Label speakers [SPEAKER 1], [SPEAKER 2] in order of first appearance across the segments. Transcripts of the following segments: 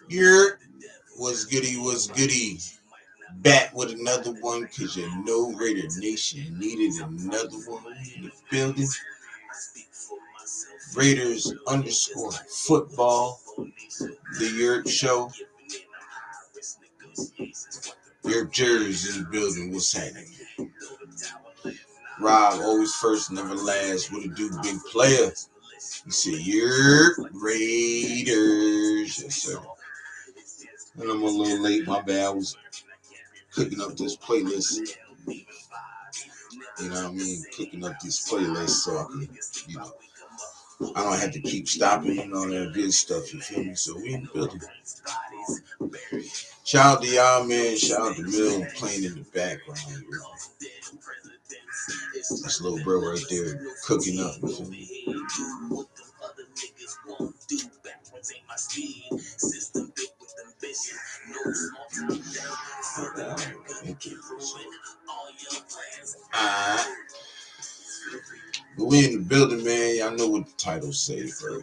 [SPEAKER 1] Here was goody, was goody. Back with another one because you know Raider Nation needed another one in the building. Raiders underscore football, the Europe show. Europe Jersey in the building. What's happening? Rob, always first, never last. What it do, big player? You see, Europe Raiders. Yes, sir. And I'm a little late. My bad. I was cooking up this playlist. You know what I mean? Cooking up this playlist so I can, you know, I don't have to keep stopping and all that good stuff. You feel me? So we in the building. Shout out to y'all, man. Shout out to Mill playing in the background. That's little bro right there cooking up. You feel me? But we in the building, man. Y'all know what the title say, bro.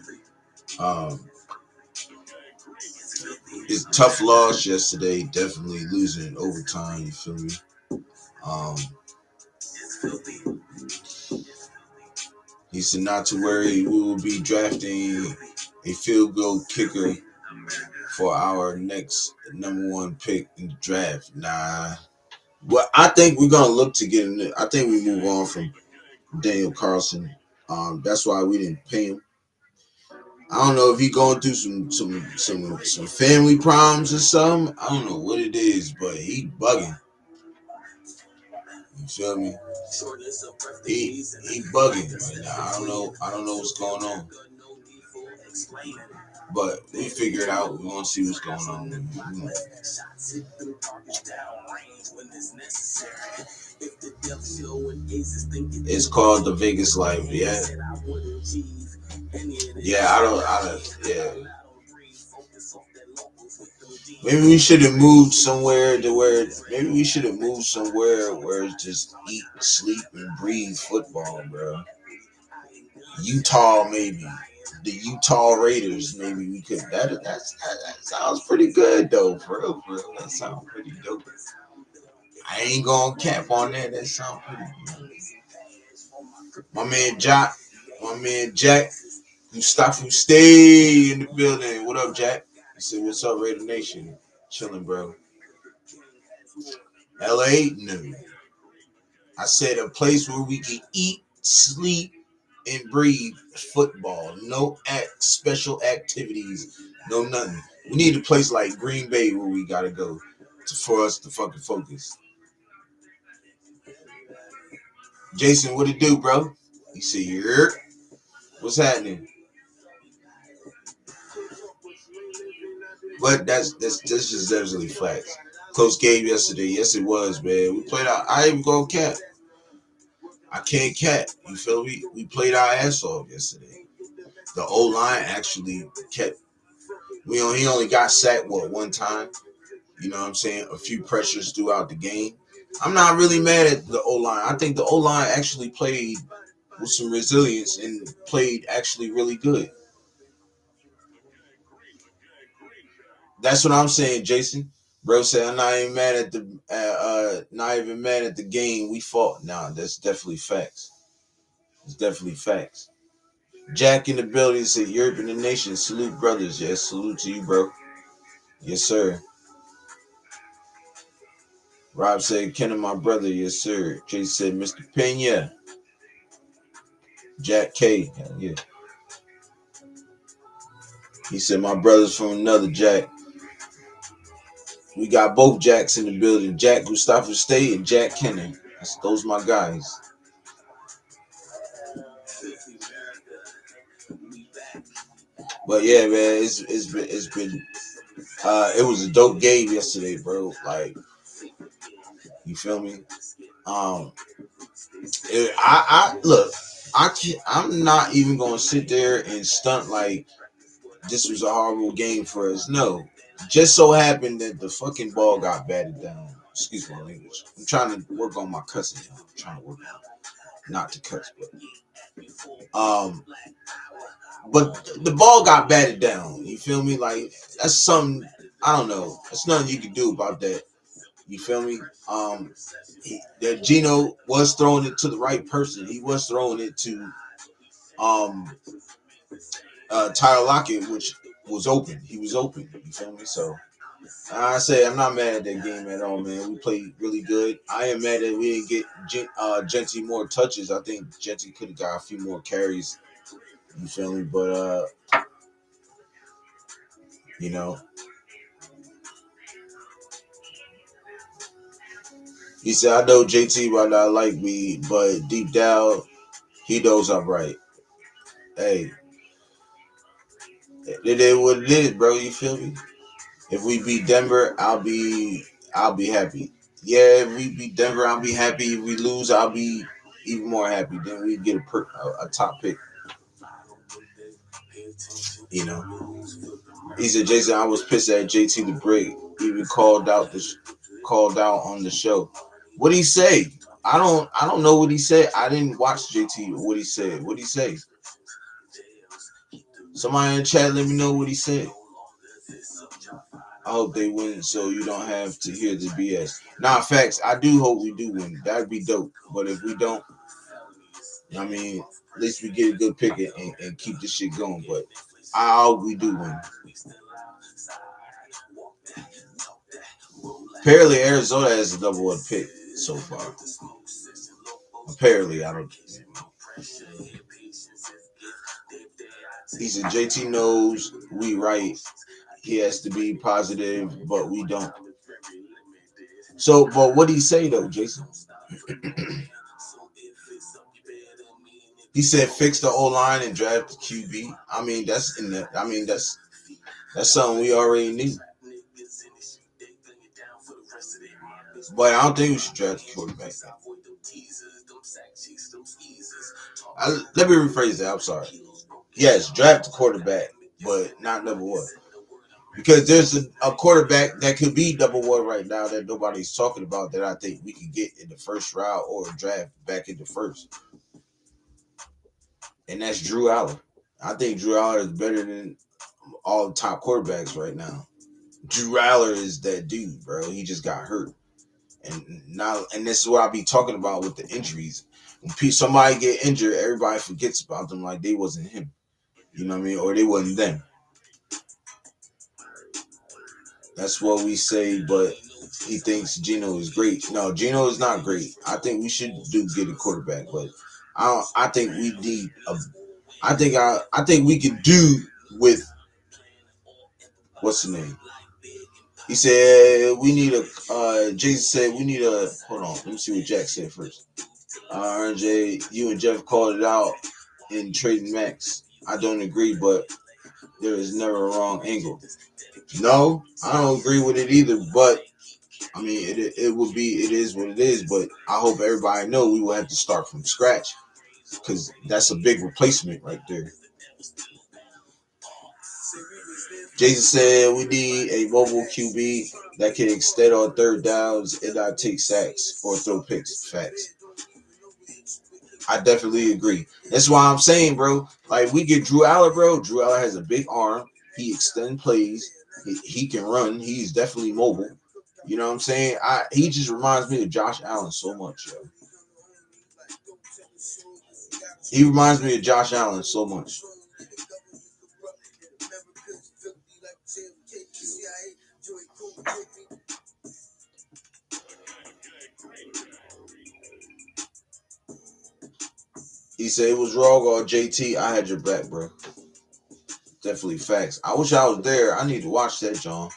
[SPEAKER 1] It's tough loss yesterday. Definitely losing in overtime. You feel me? He said not to worry. We will be drafting a field goal kicker for our next number one pick in the draft. Nah. Well, I think we're gonna look to get him. I think we move on from Daniel Carlson. That's why we didn't pay him. I don't know if he going through some family problems or something. I don't know what it is, but he bugging. You feel me? He bugging right now. I don't know what's going on. But we figure it out. We're gonna see what's going on. It's called the Vegas Life. Yeah. Yeah, yeah. Maybe we should have moved somewhere to where it's just eat, sleep, and breathe football, bro. Utah, maybe. The Utah Raiders, maybe we could. That sounds pretty good, though. For real. That sounds pretty dope. I ain't gonna cap on that. That sounds pretty good. My man Jack, Mustafa, stay in the building. What up, Jack? He said, "What's up, Raider Nation? Chilling, bro." LA, no. I said a place where we can eat, sleep, and breathe football. No special activities. No nothing. We need a place like Green Bay where we gotta go for us to fucking focus. Jason, what it do, bro? You see here? What's happening? But that's just definitely facts. Close game yesterday. Yes, it was, man. We played out. I ain't even gonna cap. I can't cap. You feel me? We played our ass off yesterday. The Oline actually kept. He only got sacked one time. You know what I'm saying? A few pressures throughout the game. I'm not really mad at the O-line. I think the O-line actually played with some resilience and played actually really good. That's what I'm saying, Jason. Bro said I'm not even mad at not even mad at the game we fought. Nah, that's definitely facts. It's definitely facts. Jack in the building said Europe in the nation. Salute brothers. Yes, salute to you, bro. Yes, sir. Rob said, Ken and my brother, yes, sir. Jay said, Mr. Pena. Jack K. Hell yeah. He said, my brother's from another Jack. We got both Jacks in the building. Jack Gustavo State and Jack Kenner. Those my guys. But yeah, man, it's been it was a dope game yesterday, bro. Like, you feel me? I look, I'm not even gonna sit there and stunt like this was a horrible game for us. No, just so happened that the fucking ball got batted down. Excuse my language. I'm trying to work on my cussing. I'm trying to work on not to cuss, but Um, but the ball got batted down. You feel me? Like that's something I don't know. There's nothing you can do about that. You feel me? That Geno was throwing it to the right person. He was throwing it to um Tyler Lockett, which was open. He was open. You feel me? So I say I'm not mad at that game at all, man. We played really good. I am mad that we didn't get Genty more touches. I think Genty could have got a few more carries. You feel me? But you know, he said, "I know JT might not like me, but deep down, he knows I'm right." Hey, it is what it is, bro. You feel me? If we beat Denver, I'll be happy. Yeah, if we beat Denver, I'll be happy. If we lose, I'll be even more happy. Then we get a top pick. You know, he said, Jason, I was pissed at JT the Brick. Even called out on the show. What did he say? I don't know what he said. I didn't watch JT. What he said. What did he say? Somebody in the chat, let me know what he said. I hope they win so you don't have to hear the BS. Nah, facts. I do hope we do win. That'd be dope. But if we don't, I mean, at least we get a good pick and keep this shit going. But I hope we do win. Apparently, Arizona has a double one pick so far. Apparently, I don't. He said JT knows we right. He has to be positive, but we don't. So, but what did he say though, Jason? He said fix the Oline and draft the QB. I mean, that's in the. I mean, that's something we already knew. But I don't think we should draft the quarterback. Let me rephrase that. I'm sorry. Yes, draft the quarterback, but not number one. Because there's a quarterback that could be number one right now that nobody's talking about that I think we could get in the first round or draft back in the first. And that's Drew Allen. I think Drew Allen is better than all the top quarterbacks right now. Drew Allen is that dude, bro. He just got hurt. And this is what I be talking about with the injuries. When somebody get injured, everybody forgets about them like they wasn't him. You know what I mean? Or they wasn't them. That's what we say, but he thinks Geno is great. No, Geno is not great. I think we should get a quarterback, but I think we need a. I think we could do with what's the name? He said we need a. Jason said we need a. Hold on, let me see what Jack said first. RJ, you and Jeff called it out in trading Max. I don't agree, but there is never a wrong angle. No, I don't agree with it either, but I mean, it would be, it is what it is, but I hope everybody know we will have to start from scratch because that's a big replacement right there. Jason said we need a mobile QB that can extend on third downs and not take sacks or throw picks. Facts. I definitely agree. That's why I'm saying, bro, like we get Drew Allen, bro. Drew Allen has a big arm. He extend plays. He can run. He's definitely mobile. You know what I'm saying? He just reminds me of Josh Allen so much, yo. He reminds me of Josh Allen so much. He said it was wrong on JT. I had your back, bro. Definitely facts. I wish I was there. I need to watch that, John.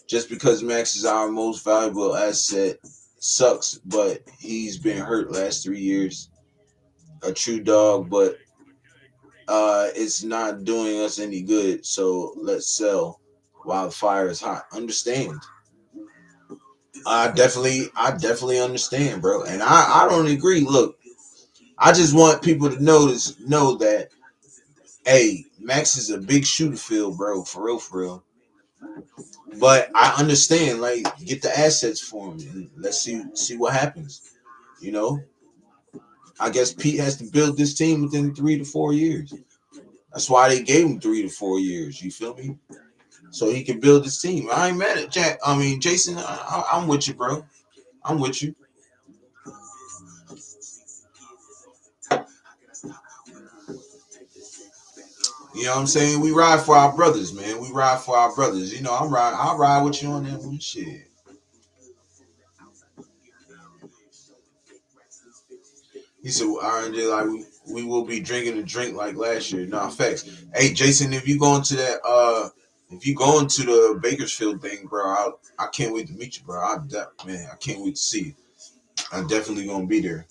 [SPEAKER 1] Just because Max is our most valuable asset sucks, but he's been hurt last 3 years. A true dog, but it's not doing us any good. So let's sell while the fire is hot. Understand? I definitely understand, bro. And I don't agree. Look, I just want people to know that hey, Max is a big shooter field, bro, for real, for real. But I understand, like, get the assets for him and let's see what happens. You know, I guess Pete has to build this team within 3 to 4 years. That's why they gave him 3 to 4 years. You feel me? So he can build his team. I ain't mad at Jack. I mean, Jason, I'm with you, bro. I'm with you. You know what I'm saying? We ride for our brothers, man. We ride for our brothers. You know, I'll ride with you on that one. Shit. He said, R&D, like we will be drinking a drink like last year. Nah, facts. Hey, Jason, if you going to the Bakersfield thing, bro, I can't wait to meet you, bro. Man, I can't wait to see you. I'm definitely gonna be there.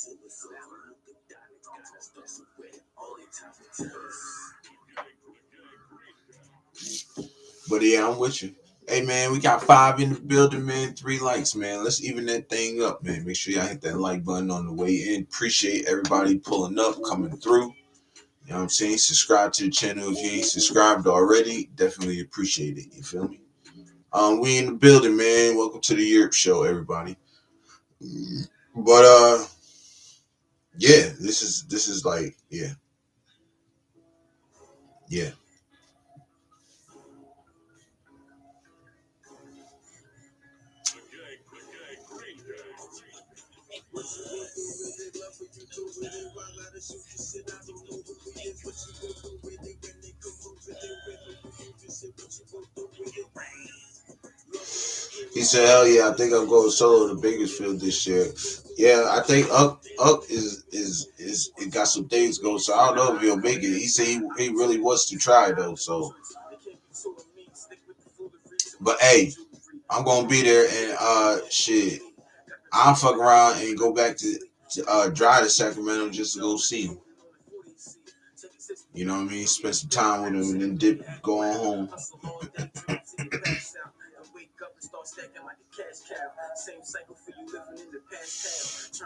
[SPEAKER 1] But yeah, I'm with you. Hey man, we got 5 in the building, man. 3 likes, man. Let's even that thing up, man. Make sure y'all hit that like button on the way in. Appreciate everybody pulling up, coming through. You know what I'm saying? Subscribe to the channel if you ain't subscribed already. Definitely appreciate it. You feel me? We in the building, man. Welcome to the Europe show, everybody. But yeah, this is like, yeah. He said, "Hell yeah, I think I'm going solo to Bakersfield this year." Yeah, I think Up is it got some things going, so I don't know if he'll make it. He said he really wants to try though. So, but hey, I'm gonna be there and shit. I'll fuck around and go back to drive to Sacramento just to go see him. You know what I mean? Spend some time with him and then dip, go on home.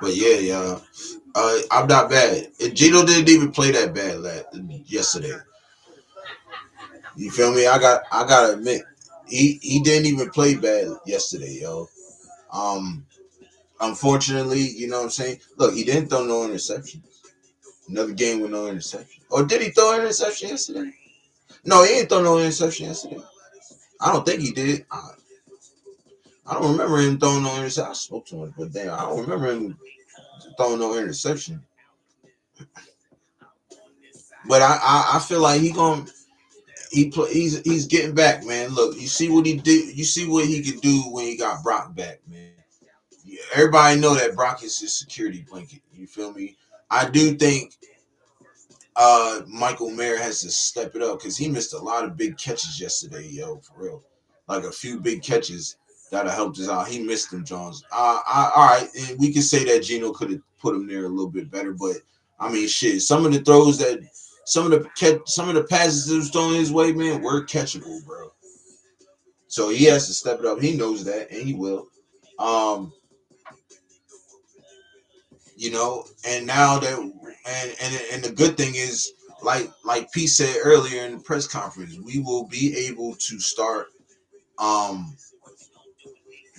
[SPEAKER 1] But yeah, yeah. I'm not bad. Geno didn't even play that bad yesterday. You feel me? I gotta admit, he didn't even play bad yesterday, yo. Um, unfortunately, you know what I'm saying. Look, he didn't throw no interception. Another game with no interception. Or did he throw an interception yesterday? No, he didn't throw no interception yesterday. I don't think he did. I don't remember him throwing no interception. I spoke to him, but damn, I don't remember him throwing no interception. But I feel like he's getting back, man. Look, you see what he did. You see what he could do when he got Brock back, man. Yeah, everybody know that Brock is his security blanket. You feel me? I do think Michael Mayer has to step it up because he missed a lot of big catches yesterday, yo, for real. Like a few big catches that have helped us out. He missed them, Jones. All right, and we can say that Geno could have put him there a little bit better, but I mean, shit. Some of the passes that was thrown his way, man, were catchable, bro. So he has to step it up. He knows that, and he will. Um, and now that and the good thing is, like Pete said earlier in the press conference, we will be able to start um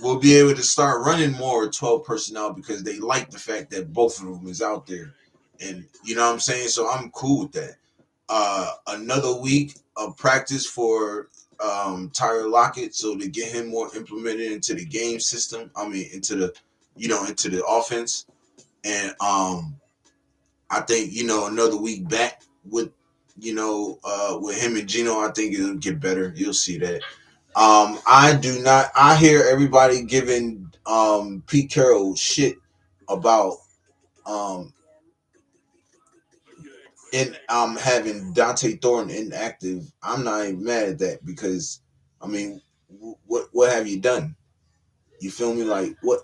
[SPEAKER 1] we'll be able to start running more 12 personnel because they like the fact that both of them is out there. And you know what I'm saying? So I'm cool with that. Another week of practice for Tyler Lockett so to get him more implemented into the game system. I mean into the offense. And I think, another week back with him and Geno, I think it'll get better. You'll see that. I do not. I hear everybody giving Pete Carroll shit about um having Dante Thornton inactive. I'm not even mad at that because I mean, what have you done? You feel me? Like what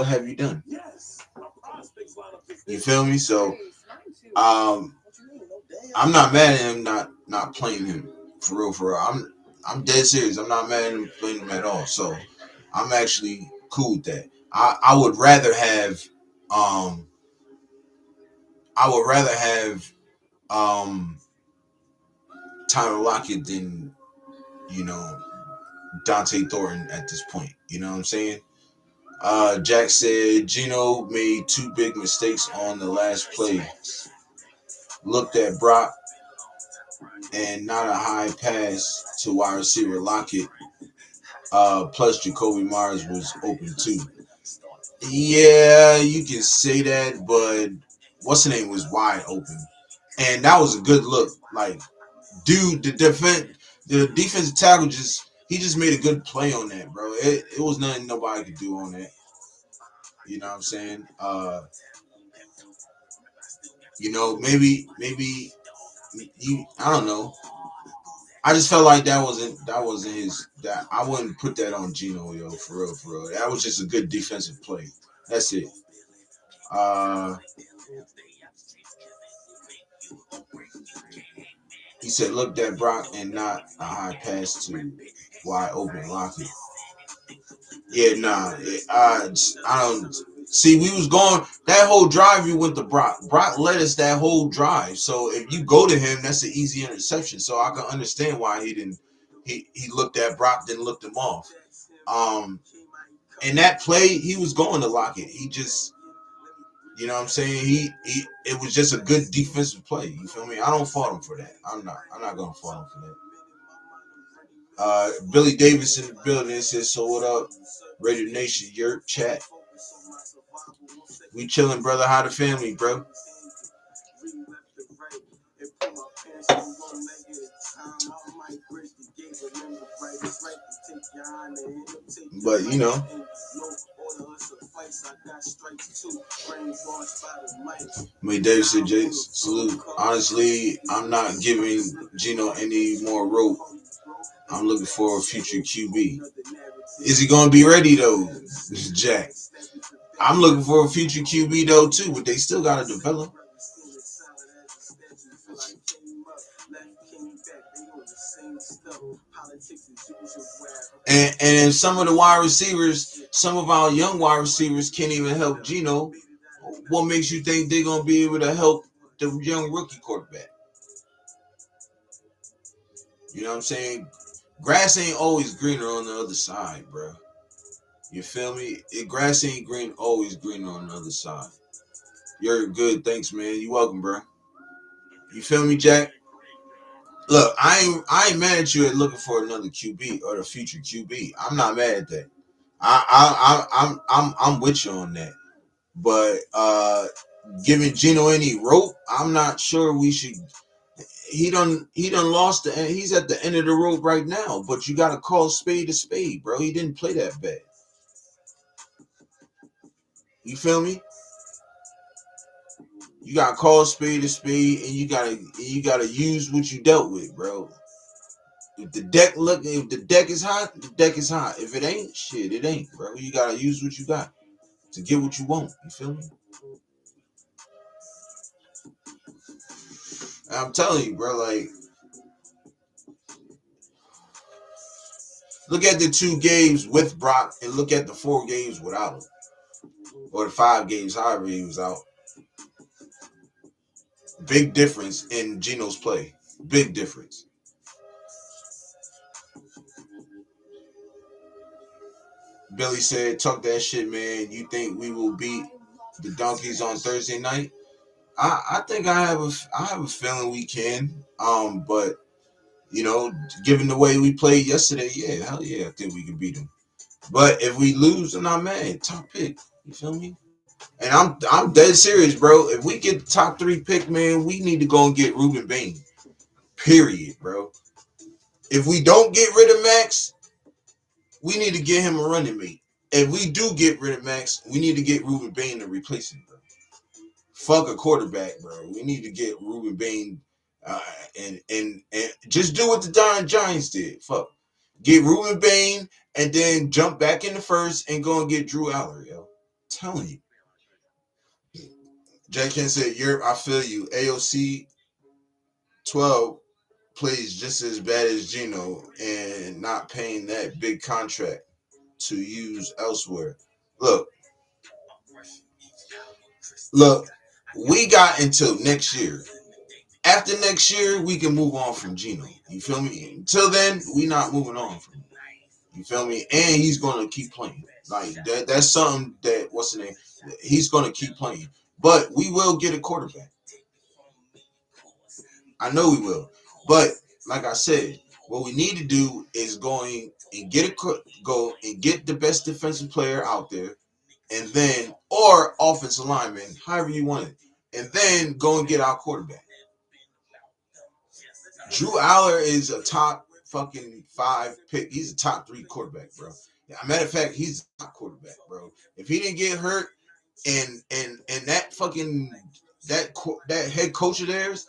[SPEAKER 1] have you done? You feel me? So um, I'm not mad at him not playing him for real. For real, I'm dead serious. I'm not mad at him playing him at all. So I'm actually cool with that. I would rather have um I would rather have um Tyler Lockett than you know Dante Thornton at this point. You know what I'm saying? Jack said Geno made two big mistakes on the last play. Looked at Brock and not a high pass to wide receiver Lockett. Plus Jacoby Myers was open too. Yeah, you can say that, but what's the name was wide open, and that was a good look. Like, dude, the defensive tackle just made a good play on that, bro. It was nothing nobody could do on that. You know what I'm saying? Maybe you. I don't know. I just felt like that wasn't his. That I wouldn't put that on Geno, yo, for real, for real. That was just a good defensive play. That's it. Uh, he said, "Look that Brock and not a high pass to wide open Lockett." Yeah, nah. I don't see. We was going that whole drive. You went to Brock. Brock led us that whole drive. So if you go to him, that's an easy interception. So I can understand why he didn't. He looked at Brock, then looked him off. Um, and that play, he was going to lock it. He just, you know what I'm saying? He it was just a good defensive play. You feel me? I don't fault him for that. I'm not gonna fault him for that. Billy Davis in the building says, "So what up, Radio Nation? Your chat. We chilling, brother. How the family, bro?" But Davis said, "Jace, salute. Honestly, I'm not giving Geno any more rope. I'm looking for a future QB. Is he gonna be ready though, Jack? I'm looking for a future QB though too, but they still gotta develop." And some of the wide receivers, some of our young wide receivers can't even help Geno. What makes you think they're gonna be able to help the young rookie quarterback? You know what I'm saying? Grass ain't always greener on the other side, bro. You feel me? Grass ain't green always greener on the other side. You're good, thanks, man. You welcome, bro. You feel me, Jack? Look, I ain't mad at you at looking for another QB or the future QB. I'm not mad at that. I'm with you on that. But giving Geno any rope, I'm not sure we should. He done lost the. He's at the end of the rope right now. But you gotta call spade a spade, bro. He didn't play that bad. You feel me? You gotta call spade a spade, and you gotta use what you dealt with, bro. If the deck is hot, the deck is hot. If it ain't, shit, it ain't, bro. You gotta use what you got to get what you want. You feel me? I'm telling you, bro. Like, look at the 2 games with Brock, and look at the 4 games without him, or the 5 games, however he was out. Big difference in Geno's play. Big difference. Billy said, "Talk that shit, man. You think we will beat the Donkeys on Thursday night?" I think I have a feeling we can. But given the way we played yesterday, yeah, hell yeah, I think we can beat them. But if we lose, I'm not mad. Top pick, you feel me? And I'm dead serious, bro. If we get the top 3 pick, man, we need to go and get Ruben Bain. Period, bro. If we don't get rid of Max, we need to get him a running mate. If we do get rid of Max, we need to get Ruben Bain to replace him, bro. Fuck a quarterback, bro. We need to get Ruben Bain, and just do what the Darn Giants did. Fuck, get Ruben Bain and then jump back in the first and go and get Drew Aller, yo. I'm telling you. Jack Ken said, "Europe, I feel you. AOC 12 plays just as bad as Geno and not paying that big contract to use elsewhere." Look, look, we got until next year. After next year, we can move on from Geno. You feel me? Until then, we not moving on from him. You feel me? And he's gonna keep playing. Like that's something that what's the name? He's gonna keep playing, but we will get a quarterback. I know we will, but like I said, what we need to do is going and go and get the best defensive player out there, and then or offensive lineman, however you want it, and then go and get our quarterback. Drew Aller is a top fucking 5 pick. He's a top 3 quarterback, bro. Matter of fact, he's a top quarterback, bro. If he didn't get hurt and that fucking that head coach of theirs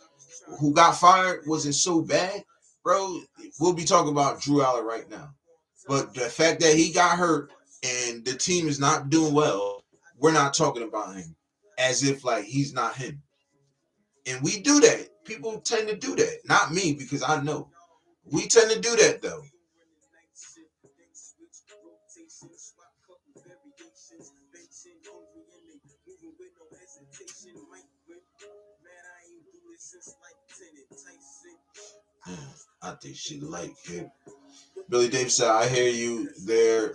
[SPEAKER 1] who got fired wasn't so bad, bro, we'll be talking about Drew Aller right now. But the fact that he got hurt and the team is not doing well, we're not talking about him as if like he's not him. And we do that. People tend to do that. Not me, because I know. We tend to do that though. I think she like him. Billy Davis said, I hear you there.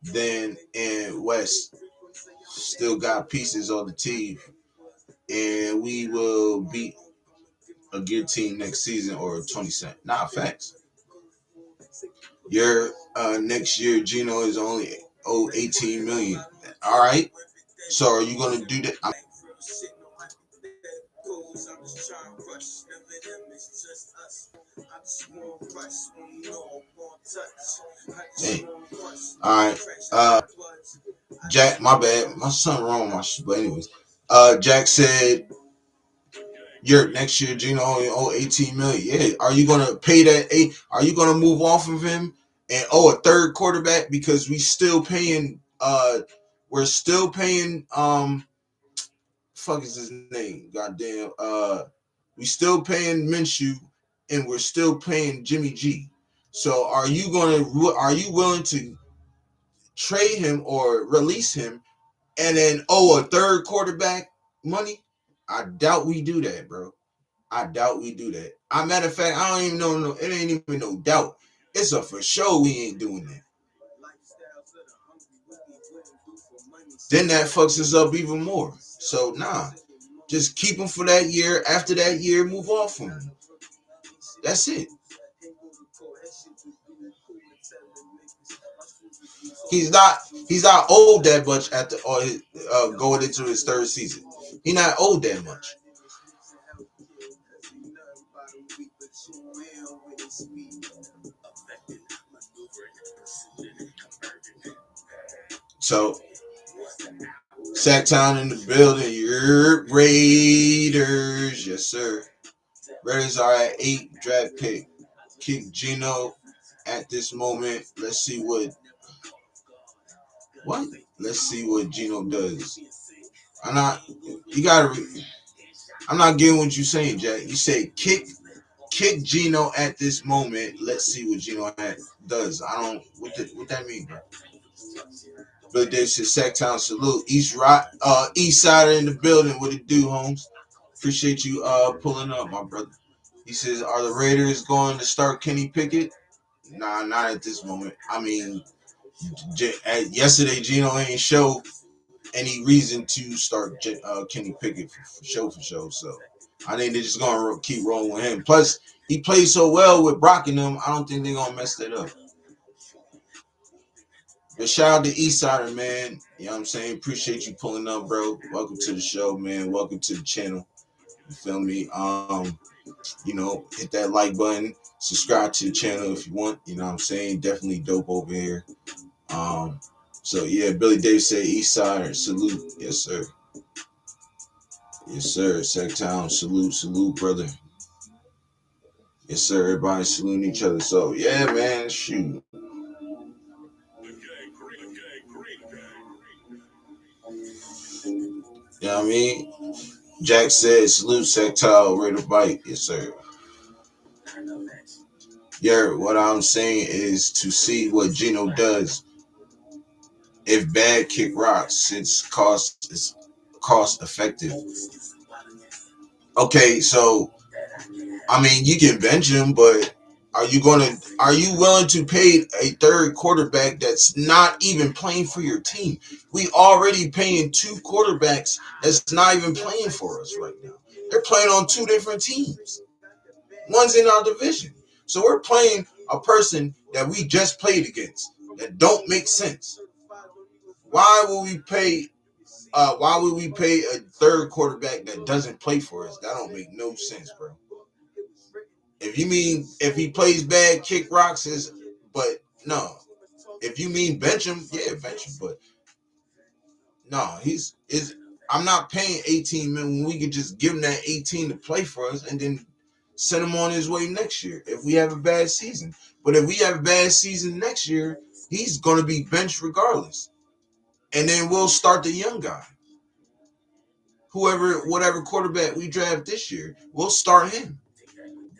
[SPEAKER 1] Then in West, still got pieces on the team. And we will beat a good team next season or 20 cent. Nah, facts. Your next year, Geno is only 18 million. All right. So are you gonna do that? Hey. All right. Jack, my bad. My son wrong my shit. But anyways, Jack said your next year Geno only owe 18 million. Yeah. Are you gonna pay that eight? Are you gonna move off of him and owe a third quarterback because we're still paying fuck is his name? Goddamn. We still paying Minshew and we're still paying Jimmy G. So are you willing to trade him or release him and then owe a third quarterback money? I doubt we do that, bro. I doubt we do that. Matter of fact, I don't even know. No, it ain't even no doubt. It's a for sure we ain't doing that. Then that fucks us up even more. So nah, just keep him for that year. After that year, move off from him. That's it. He's not. He's not old that much after or going into his third season. He's not old that much. So Sacktown in the building. Your Raiders, yes sir. Raiders are at 8 draft pick. Kick Geno at this moment. Let's see what. Let's see what Geno does. I'm not. You gotta. I'm not getting what you're saying, Jack. You say kick Geno at this moment. Let's see what Geno does. I don't. What that mean, bro? Billy Davis says Sacktown salute. East side in the building. What it do, Holmes? Appreciate you pulling up, my brother. He says, are the Raiders going to start Kenny Pickett? Nah, not at this moment. I mean, yesterday Geno ain't show any reason to start Kenny Pickett for show. So I think they're just gonna keep rolling with him. Plus, he played so well with Brock and them. I don't think they're gonna mess that up. But shout out to Eastsider, man. You know what I'm saying? Appreciate you pulling up, bro. Welcome to the show, man. Welcome to the channel. You feel me? Hit that like button. Subscribe to the channel if you want. You know what I'm saying? Definitely dope over here. Um, so yeah, Billy Davis said Eastsider, salute. Yes, sir. Yes, sir. Sacktown, salute, brother. Yes, sir. Everybody saluting each other. So yeah, man, shoot. You know what I mean? Jack said, salute Sectile, ready to bite. Yes, sir. Yeah, what I'm saying is to see what Geno does if bad kick rocks, since cost is cost effective. Okay, so I mean you can bench him, but Are you willing to pay a third quarterback that's not even playing for your team? We already paying two quarterbacks that's not even playing for us right now. They're playing on two different teams. One's in our division. So we're playing a person that we just played against that don't make sense. Why will we pay why would we pay a third quarterback that doesn't play for us? That don't make no sense, bro. If you mean if he plays bad, kick rocks is, but no. If you mean bench him, yeah, bench him. But no, he's is. I'm not paying 18 million when we could just give him that 18 to play for us and then send him on his way next year if we have a bad season. But if we have a bad season next year, he's going to be benched regardless. And then we'll start the young guy. Whatever quarterback we draft this year, we'll start him.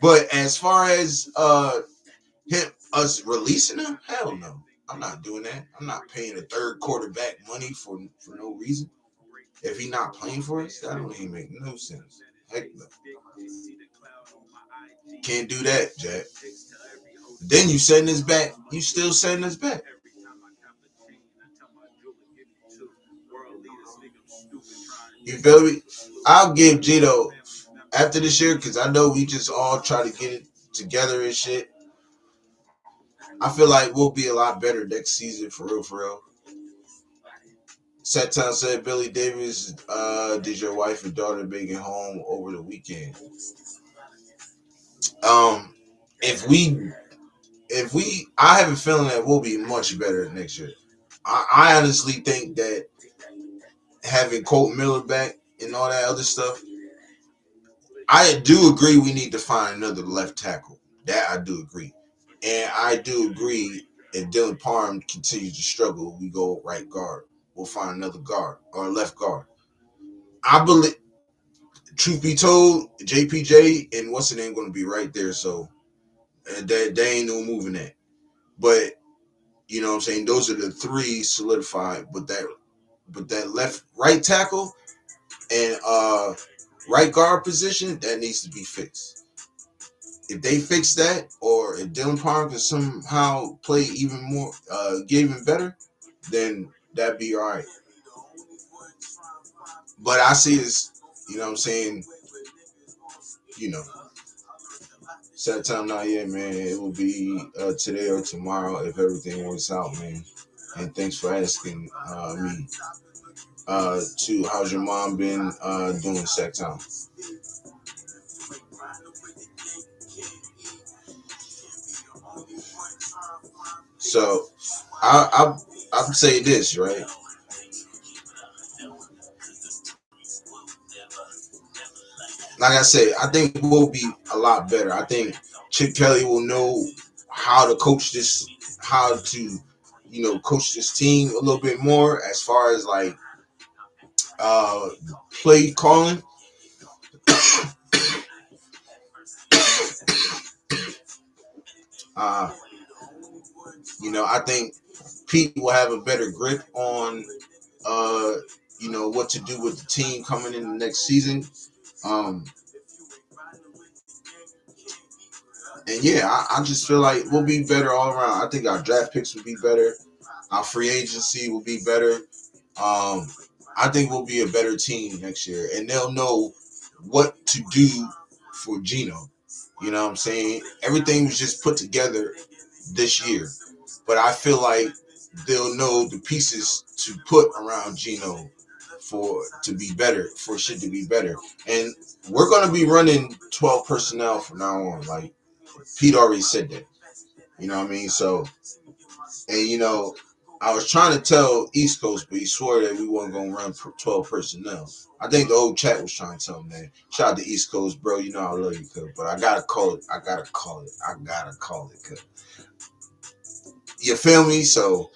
[SPEAKER 1] But as far as us releasing him, hell no. I'm not doing that. I'm not paying a third quarterback money for no reason. If he not playing for us, that don't even make no sense. Heck no. Can't do that, Jack. Then you send us back. You still send us back. You feel me? I'll give Geno after this year because I know we just all try to get it together and shit. I feel like we'll be a lot better next season for real, for real. Set Town said, Billy Davis, did your wife and daughter make it home over the weekend? Um, if we, I have a feeling that we'll be much better next year. I honestly think that having Colt Miller back and all that other stuff, I do agree we need to find another left tackle. That I do agree. And I do agree if Dylan Parham continues to struggle, we go right guard. We'll find another guard or left guard. I believe, truth be told, JPJ and what's the name going to be right there. So they ain't no moving that. But you know what I'm saying? Those are the three solidified. But that right tackle and right guard position that needs to be fixed. If they fix that, or if Dylan Parham can somehow play even more, get even better, then that'd be all right. But I see this, you know what I'm saying, you know, set time not yet, man. It will be today or tomorrow if everything works out, man. And thanks for asking me. Too, how's your mom been doing sack time? So I'll say this, right? Like I said, I think we'll be a lot better. I think Chip Kelly will know how to coach this, how to, coach this team a little bit more as far as like uh play calling. Uh, I think Pete will have a better grip on uh, what to do with the team coming in the next season. Um, and yeah, I just feel like we'll be better all around. I think our draft picks will be better. Our free agency will be better. Um, I think we'll be a better team next year, and they'll know what to do for Geno. You know what I'm saying? Everything was just put together this year, but I feel like they'll know the pieces to put around Geno for to be better, for shit to be better. And we're gonna be running 12 personnel from now on. Like Pete already said that. You know what I mean? So, and I was trying to tell East Coast, but he swore that we weren't gonna run 12 personnel. I think the old chat was trying to tell him that. Shout out to East Coast, bro. You know I love you, cuz. But I gotta call it. I gotta call it. I gotta call it, cuz. You feel me? So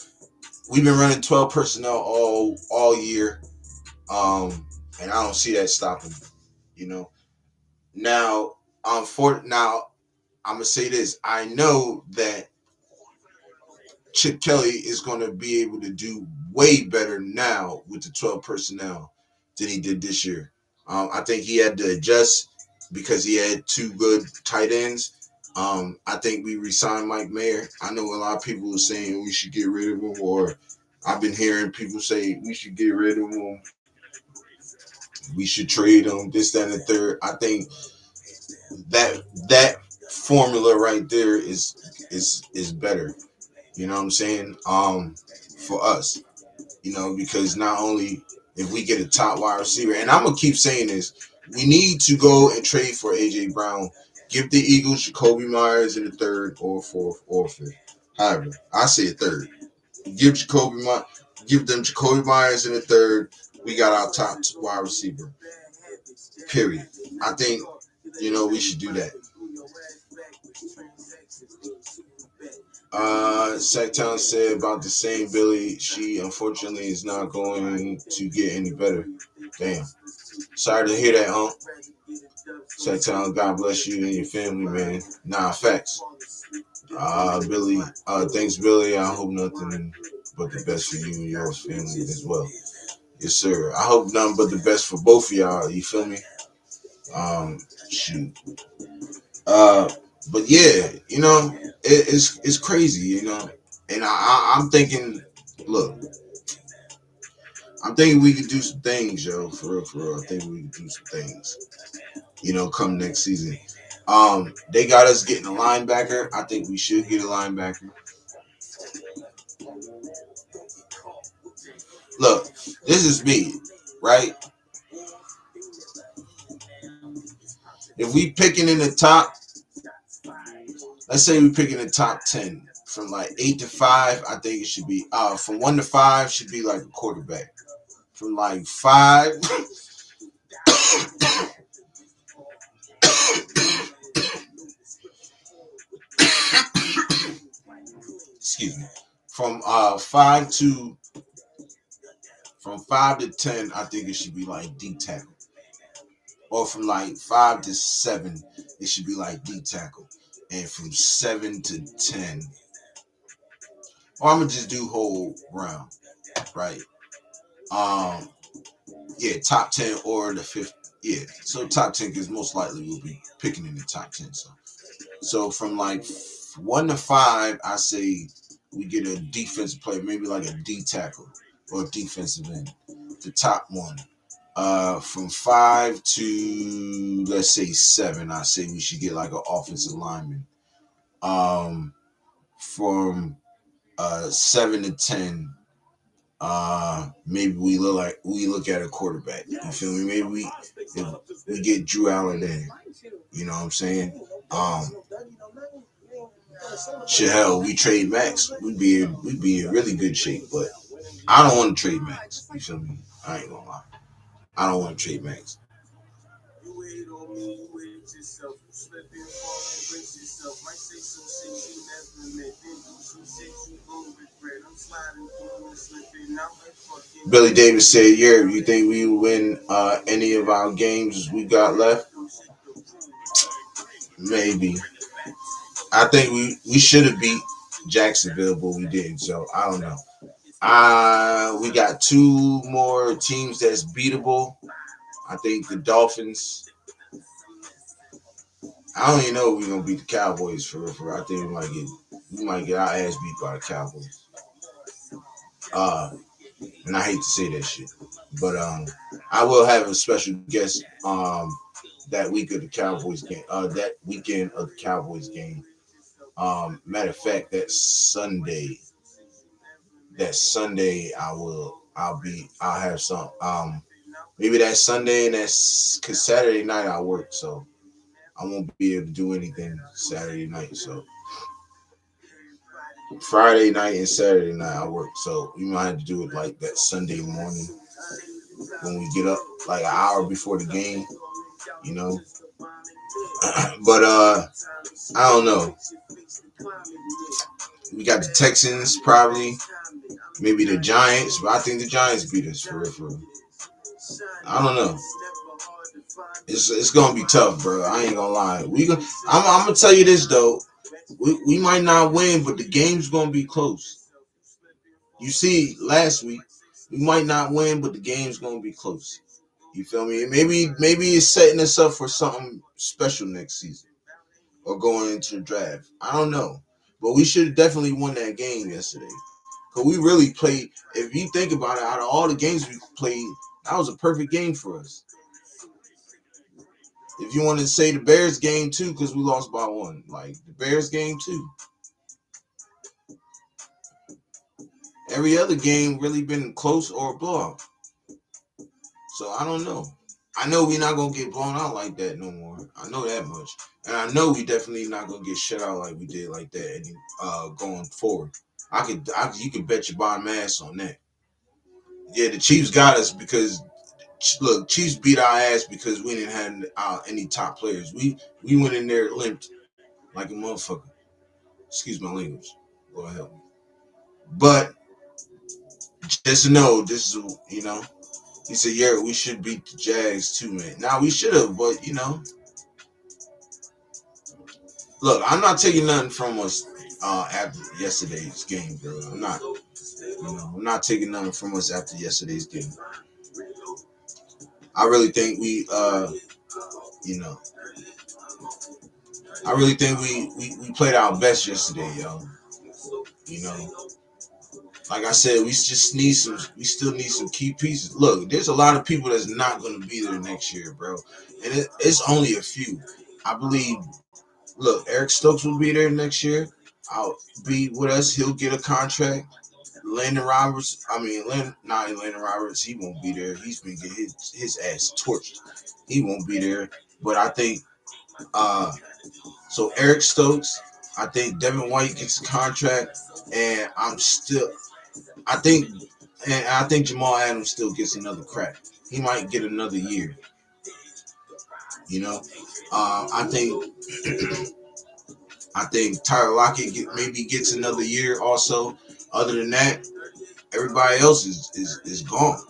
[SPEAKER 1] we've been running 12 personnel all year, and I don't see that stopping. You know. Now, now I'm gonna say this. I know that Chip Kelly is going to be able to do way better now with the 12 personnel than he did this year. I think he had to adjust because he had two good tight ends. I think we resigned Mike Mayer. I know a lot of people are saying we should get rid of him, or I've been hearing people say we should get rid of him. We should trade him. This, that, and the third. I think that that formula right there is better. You know what I'm saying? For us, because not only if we get a top wide receiver, and I'm gonna keep saying this, we need to go and trade for AJ Brown. Give the Eagles Jacoby Myers in the third or fourth or fifth. However, I say a third. Give give them Jacoby Myers in the third. We got our top wide receiver. Period. I think we should do that. Sacktown said about the same Billy. She unfortunately is not going to get any better. Damn. Sorry to hear that, Sacktown, God bless you and your family, man. Nah, facts. Billy, thanks, Billy. I hope nothing but the best for you and your family as well. Yes, sir. I hope nothing but the best for both of y'all. You feel me? Shoot. Uh, but yeah, it's crazy, and I'm thinking, look, I'm thinking we could do some things, yo, for real, for real. I think we could do some things, come next season. They got us getting a linebacker. I think we should get a linebacker. Look, this is me, right? If we picking in the top, let's say we picking the top 10 from like 8 to 5. I think it should be from 1 to 5 should be like a quarterback. From like 5, excuse me, from 5 to 10, I think it should be like D tackle. Or from like 5 to 7, it should be like D tackle. And from 7 to 10, or I'm gonna just do whole round, right? Um, yeah, top 10 or the fifth. Yeah, so top 10 because most likely we'll be picking in the top 10. So from like 1 to 5, I say we get a defensive player, maybe like a D tackle or a defensive end, the top one. From 5 to let's say 7, I say we should get like an offensive lineman. From 7 to 10, maybe we look at a quarterback. You feel me? Maybe we get Drew Allen in. You know what I'm saying? Shit, hell, we trade Max, we'd be in really good shape. But I don't want to trade Max. You feel me? I ain't gonna lie. I don't want to trade Max. Billy Davis said, "Yeah, you think we win any of our games we got left? Maybe. I think we should have beat Jacksonville, but we didn't. So I don't know. We got two more teams that's beatable. I think the Dolphins. I don't even know if we're gonna beat the Cowboys for real. For real. I think we might get our ass beat by the Cowboys. Uh, and I hate to say that shit, but I will have a special guest that week of the Cowboys game. That weekend of the Cowboys game. Matter of fact, That Sunday I'll have some. Maybe that Sunday and that's because Saturday night I work, so I won't be able to do anything Saturday night. So Friday night and Saturday night I work, so we might have to do it like that Sunday morning when we get up, like an hour before the game, you know. But I don't know. We got the Texans probably, maybe the Giants, but I think the Giants beat us for real. For real. I don't know. It's gonna be tough, bro. I ain't gonna lie. I'm gonna tell you this though. We might not win, but the game's gonna be close. You see, last week we might not win, but the game's gonna be close. You feel me? Maybe it's setting us up for something special next season or going into the draft. I don't know, but we should have definitely won that game yesterday. Cause we really played. If you think about it, out of all the games we played, that was a perfect game for us. If you want to say the Bears game too, because we lost by one, like the Bears game too. Every other game really been close or a blowout. So I don't know. I know we're not gonna get blown out like that no more. I know that much, and I know we definitely not gonna get shut out like we did like that. Going forward, you could bet your bottom ass on that. Yeah, the Chiefs got us because look, Chiefs beat our ass because we didn't have any top players. We went in there limped like a motherfucker. Excuse my language. Lord help me. But just to know, this is he said, yeah, we should beat the Jags too, man. Now we should have, but look, I'm not taking nothing from us after yesterday's game, bro. I'm not taking nothing from us after yesterday's game. I really think you know, I really think we played our best yesterday, yo. You know, like I said, we still need some key pieces. Look, there's a lot of people that's not going to be there next year, bro, and it's only a few. I believe. Look, Eric Stokes will be there next year. I'll be with us. He'll get a contract. Landon Roberts, not Landon Roberts. He won't be there. He's been getting his ass torched. He won't be there. But I think so. Eric Stokes. I think Devin White gets a contract, and I think, I think Jamal Adams still gets another crack. He might get another year. You know, I think I think Tyler Lockett maybe gets another year also. Other than that, everybody else is gone.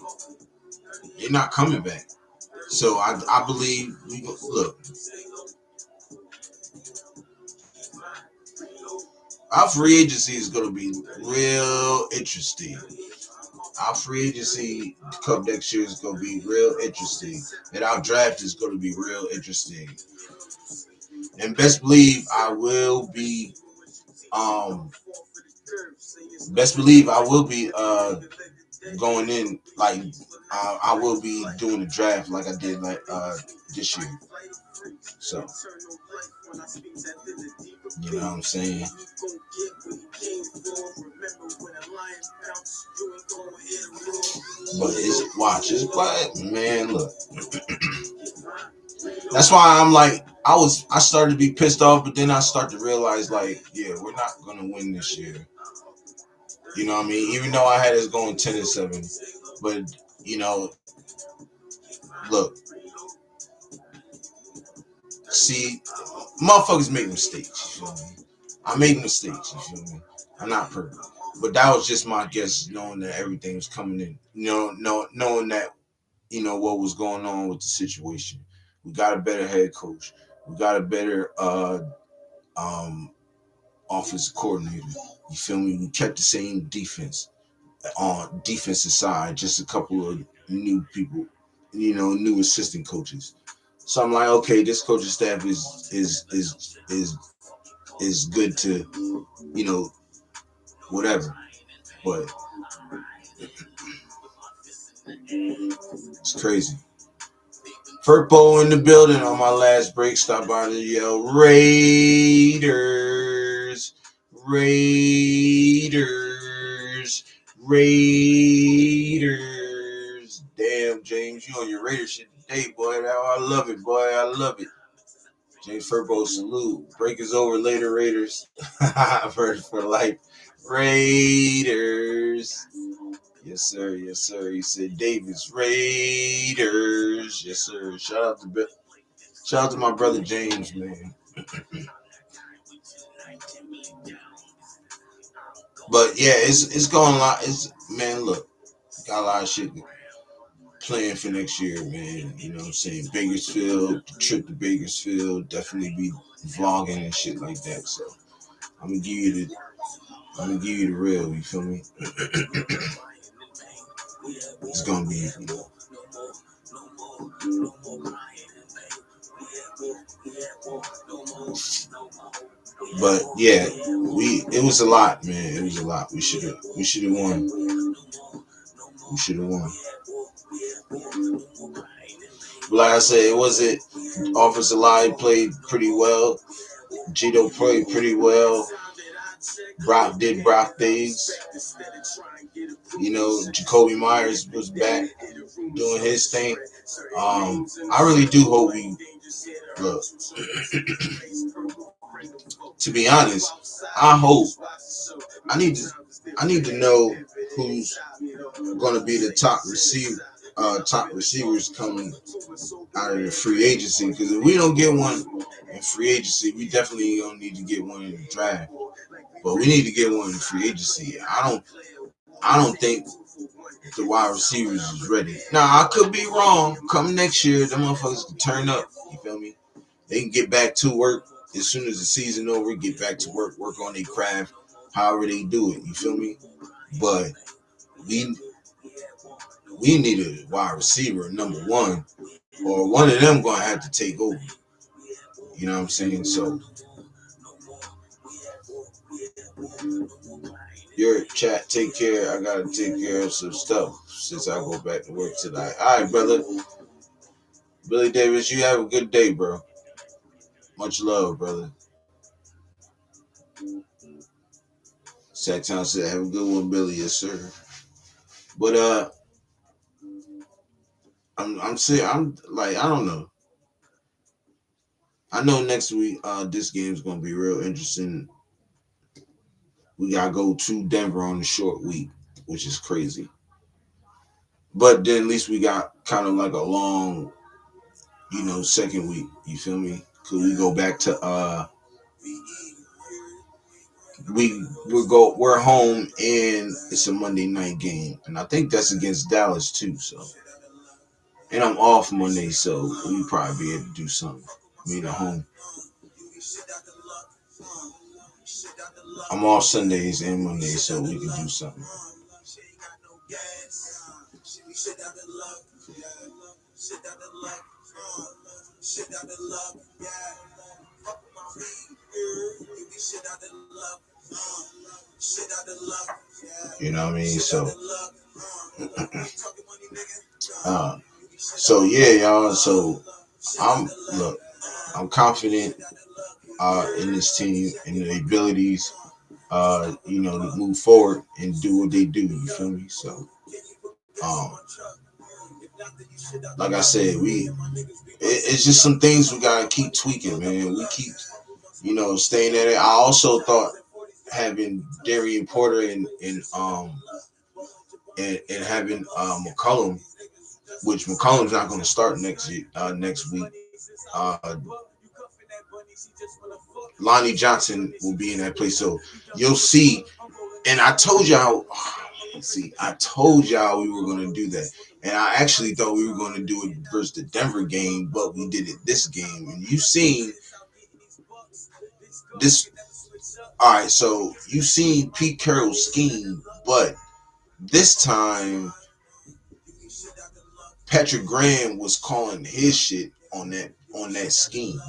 [SPEAKER 1] They're not coming back. So I believe look. Our free agency is going to be real interesting. Our free agency come next year is going to be real interesting, and our draft is going to be real interesting. And best believe I will be best believe I will be going in like I will be doing the draft like I did like this year. So you know what I'm saying? But it's quiet, man. Look, that's why I'm like I started to be pissed off, but then I start to realize like, yeah, we're not gonna win this year. You know what I mean? Even though I had us going 10-7, but you know, look, see, motherfuckers make mistakes. You feel me? I make mistakes. You feel me? I'm not perfect, but that was just my guess, knowing that everything was coming in. Knowing that what was going on with the situation. We got a better head coach. We got a better um, offensive coordinator. You feel me? We kept the same defense on defensive side, just a couple of new people, new assistant coaches. So I'm like, okay, this coaching staff is good to, whatever. But it's crazy. Furpo in the building on my last break. Stop by to yell Raiders, Raiders, Raiders. Damn, James, you on your Raiders shit today, boy. I love it, boy. I love it. James Furbo, salute. Break is over later, Raiders. for life. Raiders. Yes, sir. Yes, sir. He said Davis Raiders. Yes, sir. Shout out to my brother James, man. But yeah, it's going a lot. Man, look, got a lot of shit playing for next year, man. You know what I'm saying? Bakersfield, the trip to Bakersfield, definitely be vlogging and shit like that. So I'm gonna give you the real. You feel me? It's gonna be, But yeah, it was a lot, man. It was a lot. We should have won. We should have won. But like I said, it wasn't offensive line played pretty well. Geno played pretty well. Brock did Brock things. Jacoby Myers was back doing his thing. I really do hope we look. To be honest, I hope I need to I need to know who's going to be the top receivers coming out of the free agency. Because if we don't get one in free agency, we definitely gonna need to get one in the draft. But we need to get one in free agency. I don't think the wide receivers is ready. Now I could be wrong. Come next year, them motherfuckers can turn up. You feel me? They can get back to work as soon as the season over. Get back to work on their craft, however they do it. You feel me? But we we need a wide receiver number one, or one of them gonna have to take over. You know what I'm saying? So your chat, take care. I gotta take care of some stuff since I go back to work tonight. All right, brother. Billy Davis, you have a good day, bro. Much love, brother. Sacktown said, "Have a good one, Billy." Yes, sir. But I'm saying I'm like I don't know. I know next week this game's gonna be real interesting. We gotta go to Denver on the short week, which is crazy. But then at least we got kind of like a long, second week. You feel me? Cause we go back to we're home and it's a Monday night game, and I think that's against Dallas too. So, and I'm off Monday, so we probably be able to do something. Meet at home. I'm off Sundays and Mondays, so we can do something. You know what I mean? So yeah, y'all. So I'm look, I'm confident in this team and their abilities, to move forward and do what they do. You feel me? So, um, like I said, it's just some things we gotta keep tweaking, man. We keep, staying at it. I also thought having Darian Porter and having McCollum, which McCollum's not going to start next week. Uh, Lonnie Johnson will be in that place, so you'll see. And I told y'all, I told y'all we were going to do that, and I actually thought we were going to do it versus the Denver game, but we did it this game, and you've seen this. All right, so you've seen Pete Carroll's scheme, but this time Patrick Graham was calling his shit on that scheme.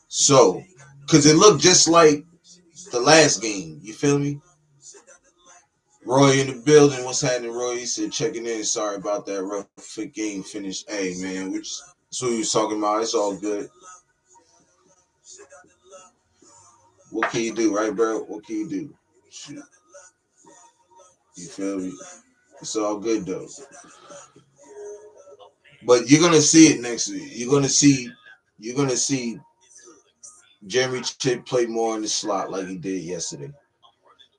[SPEAKER 1] So, because it looked just like the last game, you feel me? Roy in the building. What's happening, Roy? He said checking in. Sorry about that rough game finish. Hey man, that's what we was talking about. It's all good. What can you do, right, bro? What can you do? Shit. You feel me? It's all good though. But you're gonna see it next week. You're gonna see Jeremy Chip play more in the slot like he did yesterday.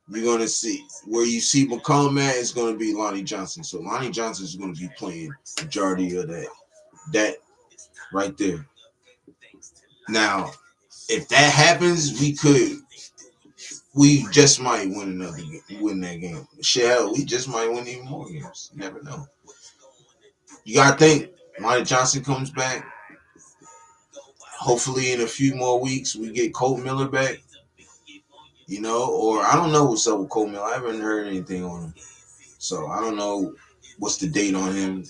[SPEAKER 1] You're gonna see where you see McCollum at is gonna be Lonnie Johnson. So Lonnie Johnson is gonna be playing majority of that right there. Now, if that happens, we just might win that game. Shit, hell, we just might win even more games. You never know. You gotta think Lonnie Johnson comes back. Hopefully, in a few more weeks, we get Colt Miller back. Or I don't know what's up with Colt Miller. I haven't heard anything on him, so I don't know what's the date on him.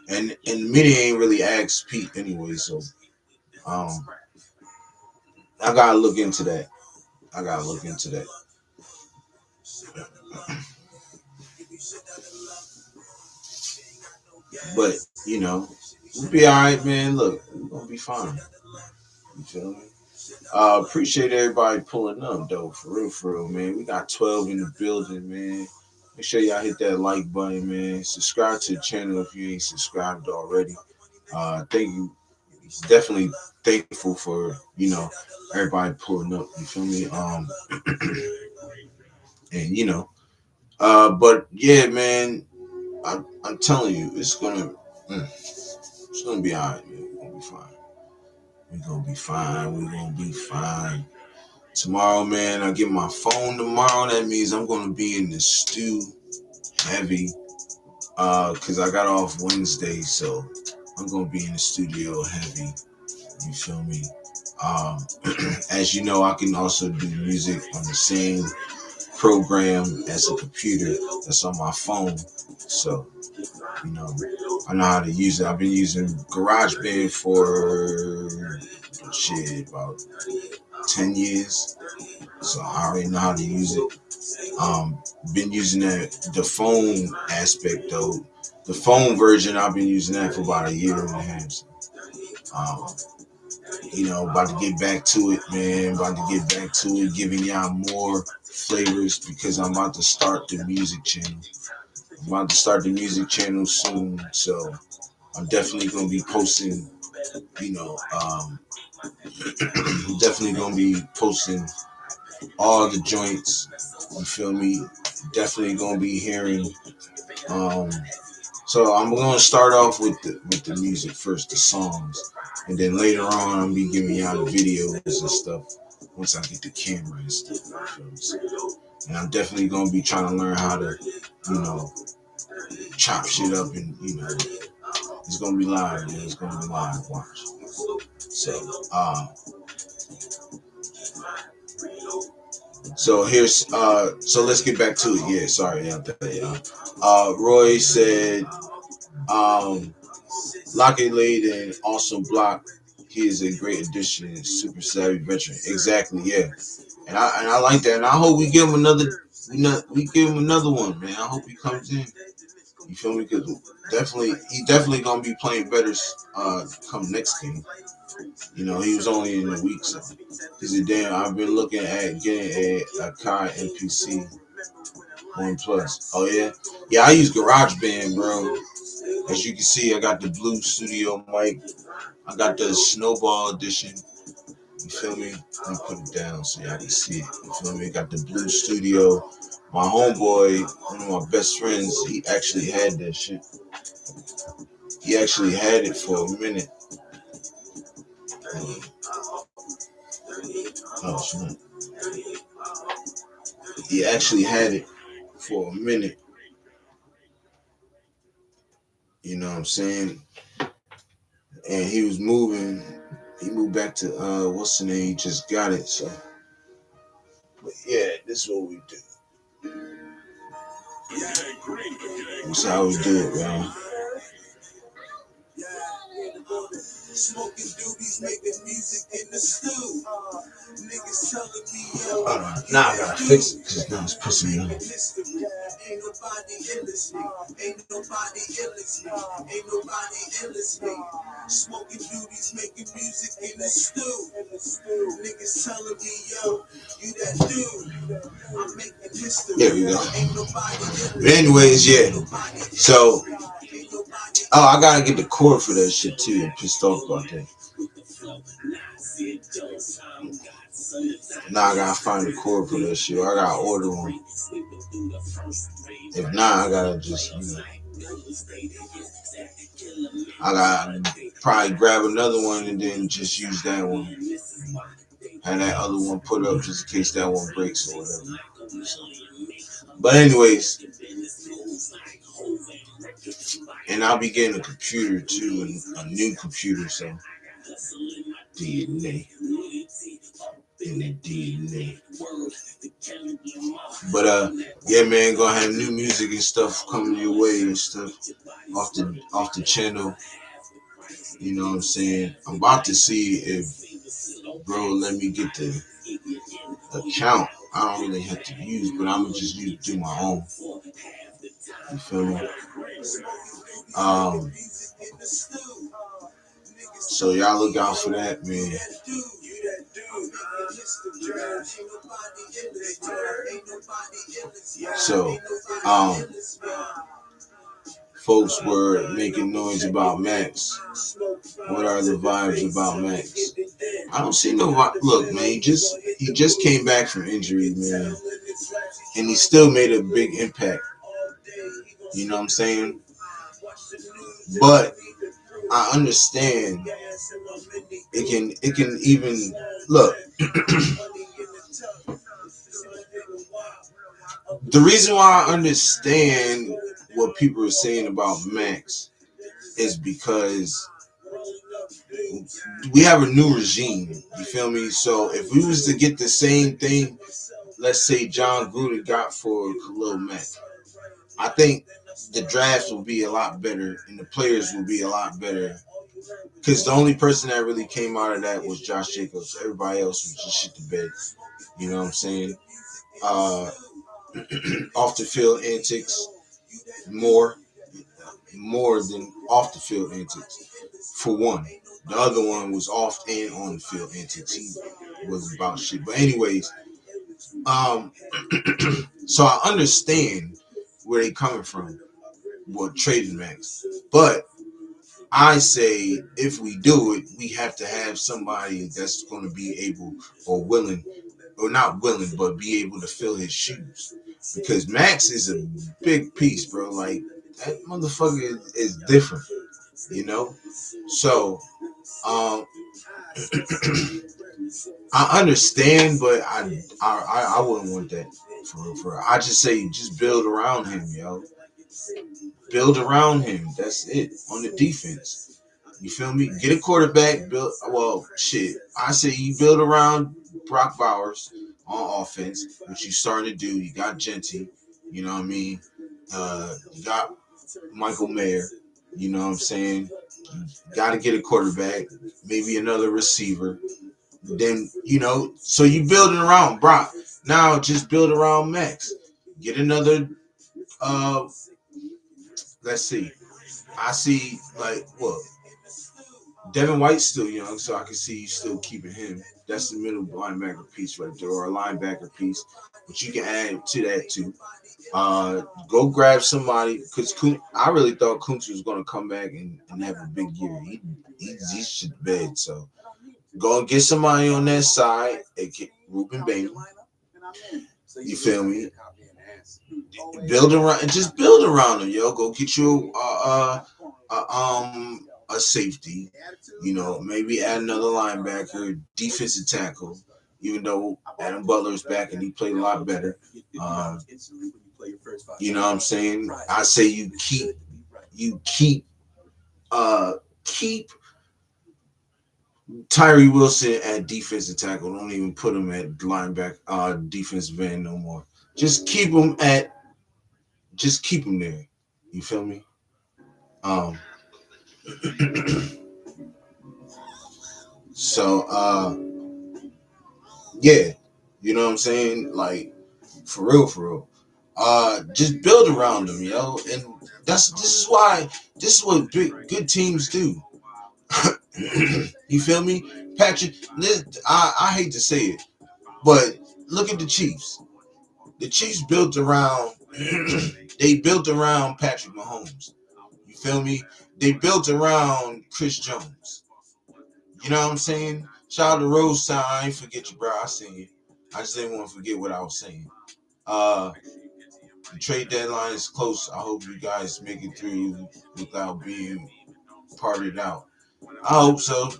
[SPEAKER 1] And the media ain't really asked Pete anyway, so um, I gotta look into that. I gotta look into that. But we'll be all right, man. Look, we're gonna be fine. You feel me? Appreciate everybody pulling up, though. For real, man. We got 12 in the building, man. Make sure y'all hit that like button, man. Subscribe to the channel if you ain't subscribed already. Thank you. Definitely thankful for everybody pulling up. You feel me? And but yeah, man. I'm telling you, it's gonna be alright, man. We're gonna be fine. We're gonna be fine. We're gonna be fine. Tomorrow, man, I get my phone tomorrow. That means I'm gonna be in the stew heavy. Cause I got off Wednesday, so I'm gonna be in the studio heavy. You feel me? Um, as you know, I can also do music on the same program as a computer that's on my phone. So, you know, I know how to use it. I've been using GarageBand for about 10 years. So I already know how to use it. Been using the phone aspect though. The phone version, I've been using that for about a year and a half. Um, about to get back to it, man. About to get back to it, giving y'all more flavors because I'm about to start the music channel. I'm about to start the music channel soon, so I'm definitely gonna be posting. You know, definitely gonna be posting all the joints. You feel me? Definitely gonna be hearing. Um, so I'm gonna start off with the music first, the songs, and then later on I'll be giving y'all the videos and stuff. Once I get the camera and stuff, you feel me? And I'm definitely gonna be trying to learn how to, you know, chop shit up, and it's gonna be live, man. It's gonna be live. Watch. So, so let's get back to it. Yeah, sorry about that. Roy said, um, Lockett laid an awesome block. He is a great addition, super savvy veteran. Exactly, yeah. And I like that. And I hope we give him we give him another one, man. I hope he comes in. You feel me? Because he definitely gonna be playing better come next game. He was only in a week, so he's a damn. I've been looking at getting a Kai NPC 1 Plus. Oh yeah, yeah. I use GarageBand, bro. As you can see, I got the Blue Studio mic. I got the Snowball edition. You feel me? Let me put it down so y'all can see it. You feel me? Got the Blue Studio. My homeboy, one of my best friends, he actually had that shit. He actually had it for a minute. Oh, shit. He actually had it for a minute. You know what I'm saying? And he was moving. He moved back to what's the name? He just got it. So, but yeah, this is what we do. This is how we do it, man. Smoking doobies, making music in the stew. Niggas telling me, now I gotta fix it because now it's pissing me off. Ain't nobody illest me. Ain't nobody illest me. Ain't nobody illest me. Smoking doobies, making music in the stew. Niggas telling me, yo, you that dude. I'm making history. There we go. But anyways, yeah. So, I gotta get the cord for that shit too. I'm pissed off about that. Now I gotta find the cord for that shit. I gotta order one. If not, I gotta just, I gotta probably grab another one and then just use that one. And that other one put up just in case that one breaks or whatever. But anyways, and I'll be getting a computer too, a new computer, so DNA. But yeah, man, gonna have new music and stuff coming your way and stuff off the channel. You know what I'm saying? I'm about to see if bro let me get the account I don't really have to use, but I'm gonna just do my own. You feel me? Um, so y'all look out for that, man. So, um, folks were making noise about Max. What are the vibes about Max? I don't see no look, man. He just came back from injury, man, and he still made a big impact. You know what I'm saying? But I understand it can even look. The reason why I understand what people are saying about Max is because we have a new regime. You feel me? So if we was to get the same thing, let's say John Gruden got for Khalil Mack, I think the drafts will be a lot better and the players will be a lot better. Because the only person that really came out of that was Josh Jacobs. Everybody else was just shit to bed. You know what I'm saying? Uh, off the field antics, more more than off the field antics. For one, the other one was off and on the field antics. He was about shit. But anyways, um, so I understand where they coming from. What trading Max, but I say if we do it, we have to have somebody that's going to be able or willing, or not willing, but be able to fill his shoes. Because Max is a big piece, bro. Like that motherfucker is different, you know. So um, I understand, but I wouldn't want that for real. For real. I just say just build around him, yo. Build around him. That's it on the defense. You feel me? Get a quarterback. Build. Well, shit. I say you build around Brock Bowers on offense, which you starting to do. You got Genty. You know what I mean? You got Michael Mayer. You know what I'm saying? You got to get a quarterback, maybe another receiver. Then so you building around Brock. Now just build around Max. Get another. Uh, let's see. I see like what Devin White's still young, so I can see you still keeping him. That's the middle linebacker piece right there, or a linebacker piece, but you can add to that too. Go grab somebody because I really thought Kuntz was going to come back and have a big year. He's shit bad, so go and get somebody on that side. Ruben Bailey. You feel me? Build around and just build around them, yo. Go get you a safety. Maybe add another linebacker, defensive tackle. Even though Adam Butler's back and he played a lot better. You know what I'm saying? I say keep Tyree Wilson at defensive tackle. Don't even put him at linebacker, defensive end no more. Just keep him there. You feel me? Um. So, yeah, you know what I'm saying? Like, for real. Just build around them, yo. And this is what good teams do. You feel me? Patrick, I hate to say it, but look at the Chiefs. The Chiefs built around they built around Patrick Mahomes. You feel me? They built around Chris Jones. You know what I'm saying? Shout out to Rose Town. I ain't forget you, bro. I seen you. I just didn't want to forget what I was saying. The trade deadline is close. I hope you guys make it through without being parted out. I hope so,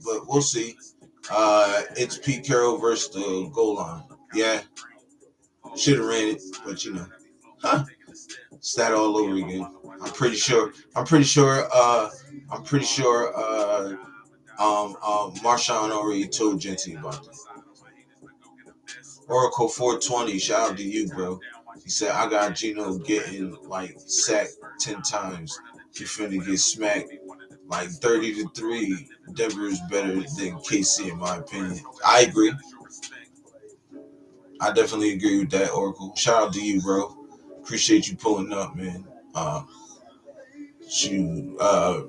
[SPEAKER 1] but we'll see. It's Pete Carroll versus the goal line. Yeah, should have ran it, but huh? It's that all over again. I'm pretty sure. I'm pretty sure. Marshawn already told Genty about that. Oracle 420. Shout out to you, bro. He said I got Geno getting like sacked 10 times. He finna get smacked like 30-3. Denver is better than KC in my opinion. I agree. I definitely agree with that, Oracle. Shout out to you, bro. Appreciate you pulling up, man. You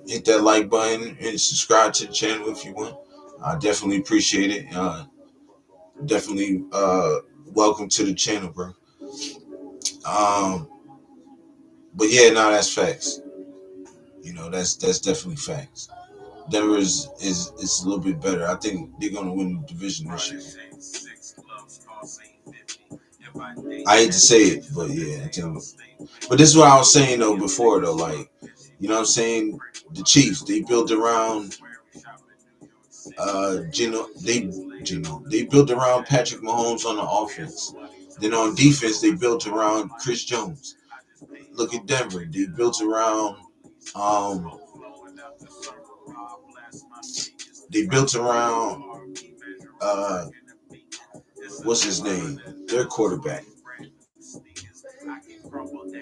[SPEAKER 1] hit that like button and subscribe to the channel if you want. I definitely appreciate it. Definitely welcome to the channel, bro. Um, but yeah, no, that's facts. That's definitely facts. Denver is a little bit better. I think they're gonna win the division this year. I hate to say it, but yeah, I think. But this is what I was saying though before though, like, you know what I'm saying? The Chiefs, they built around Geno. They built around Patrick Mahomes on the offense. Then on defense, they built around Chris Jones. Look at Denver. They built around um they built around uh what's his name? Their quarterback.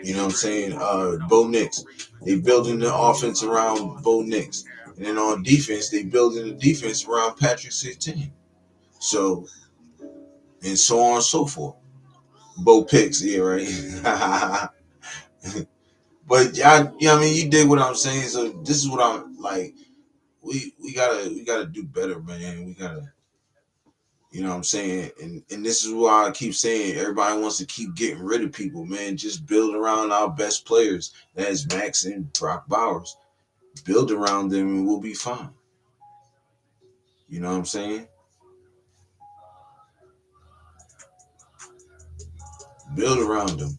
[SPEAKER 1] You know what I'm saying? Bo Nix. They building the offense around Bo Nix. And then on defense, they building the defense around Patrick 16. So and so on and so forth. Bo Picks, yeah, right. But I mean, you did what I'm saying. So this is what I'm like. We gotta do better, man. We gotta, you know what I'm saying. And this is why I keep saying everybody wants to keep getting rid of people, man. Just build around our best players. That's Max and Brock Bowers. Build around them, and we'll be fine. You know what I'm saying? Build around them.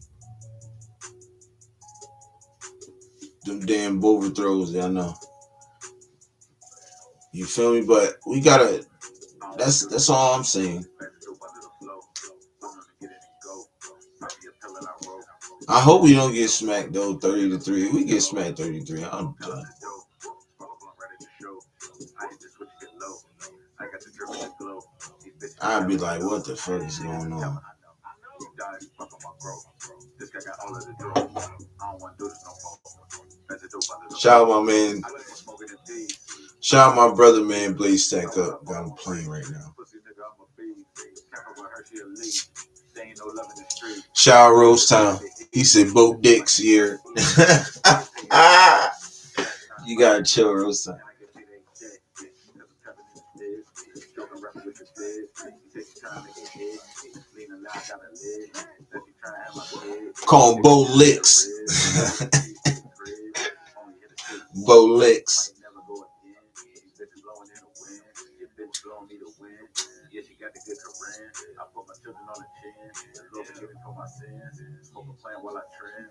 [SPEAKER 1] Them damn overthrows, I know. You feel me? But we gotta. That's all I'm saying. I hope we don't get smacked though, 30-3. We get smacked 33. I'm done. I'd be like, what the fuck is going on? Shout out my man. Shout out my brother, man. Blaze Stack Up. Got him playing right now. Shout out Rose Town. He said Bo Dix here. You gotta chill, Rose Town. Call him Bo Licks. Bo Licks.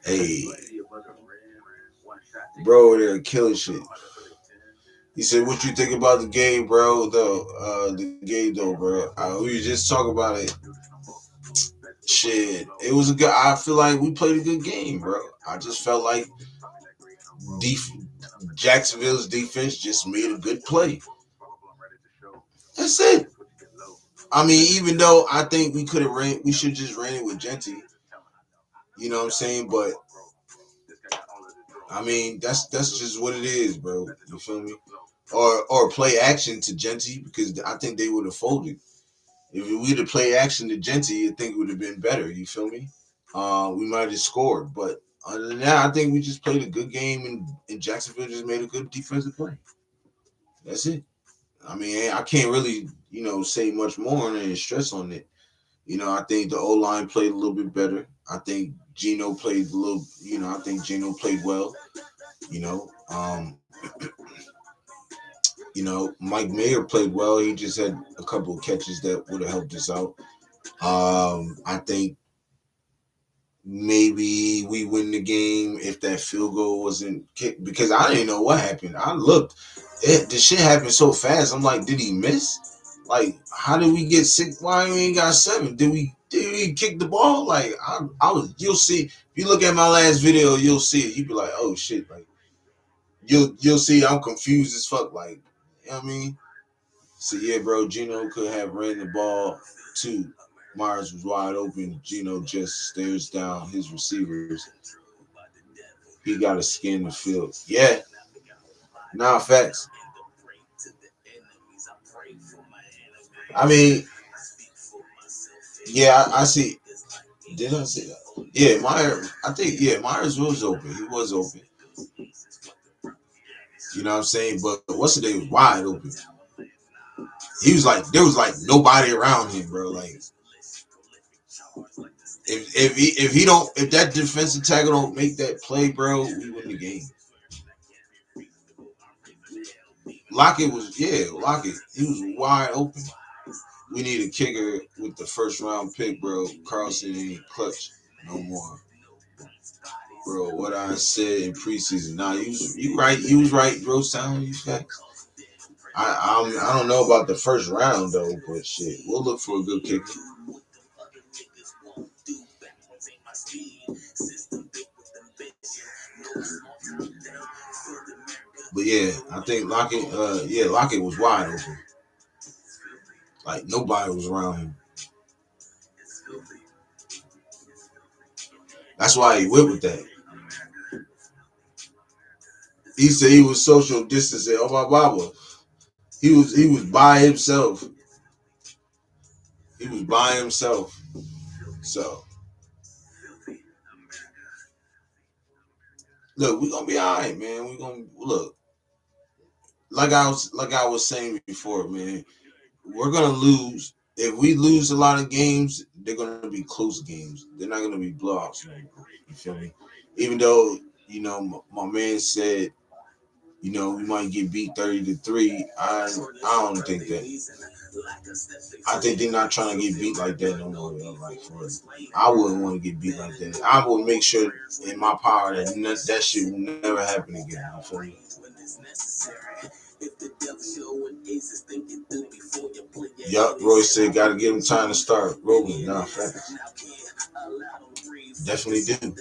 [SPEAKER 1] Hey, bro, they're killing shit. He said, "What you think about the game, bro? The game, though, bro. We was just talking about it. Shit, it was a good. I feel like we played a good game, bro. I just felt like def- Jacksonville's defense just made a good play. That's it. I mean, even though I think we could have ran, we should just ran it with Genty. You know what I'm saying? But I mean, that's just what it is, bro. You feel me? Or play action to Genty because I think they would have folded. If we'd have played action to Genty, I think it would have been better. You feel me? We might have scored, but other than that, I think we just played a good game, and Jacksonville just made a good defensive play. That's it. I mean, I can't really, say much more and stress on it. I think the O-line played a little bit better. I think Geno played a little, I think Geno played well. You know, um, Mike Mayer played well. He just had a couple of catches that would have helped us out. I think maybe we win the game if that field goal wasn't kicked because I didn't know what happened. I looked, the shit happened so fast. I'm like, did he miss? Like, how did we get 6? Why we ain't got 7? Did we kick the ball? Like, I was. You'll see if you look at my last video, you'll see it. You'll be like, oh shit, like you'll see. I'm confused as fuck. Like, you know what I mean? So yeah, bro, Geno could have ran the ball too. Myers was wide open. Geno just stares down his receivers. He got to skin the field. Yeah, nah, facts. I mean, Yeah, I see. Did I say that? Yeah, I think Myers was open. He was open. You know what I'm saying? But what's the day was wide open. He was like there was like nobody around him, bro. Like if that defensive tackle don't make that play, bro, we win the game. Lockett. He was wide open. We need a kicker with the first round pick, bro. Carlson ain't clutch no more, bro. What I said in preseason, nah, you right. You was right, bro. Sound you facts. I don't know about the first round though, but shit, we'll look for a good kicker. But yeah, I think Lockett was wide open. Like nobody was around him. That's why he went with that. He said he was social distancing. Oh my mama. He was by himself. He was by himself. So look, we're gonna be all right, man. We're gonna look. Like I was saying before, man, we're gonna lose. If we lose a lot of games, they're gonna be close games. They're not gonna be blowouts, man. You feel me? Even though, my man said, we might get beat 30-3. I don't think that. I think they're not trying to get beat like that no more. Like for real. I wouldn't want to get beat like that. I would make sure in my power that that shit will never happen again. You feel me? Yup, Roy said gotta give him time to start rolling. Nah, facts. Definitely do.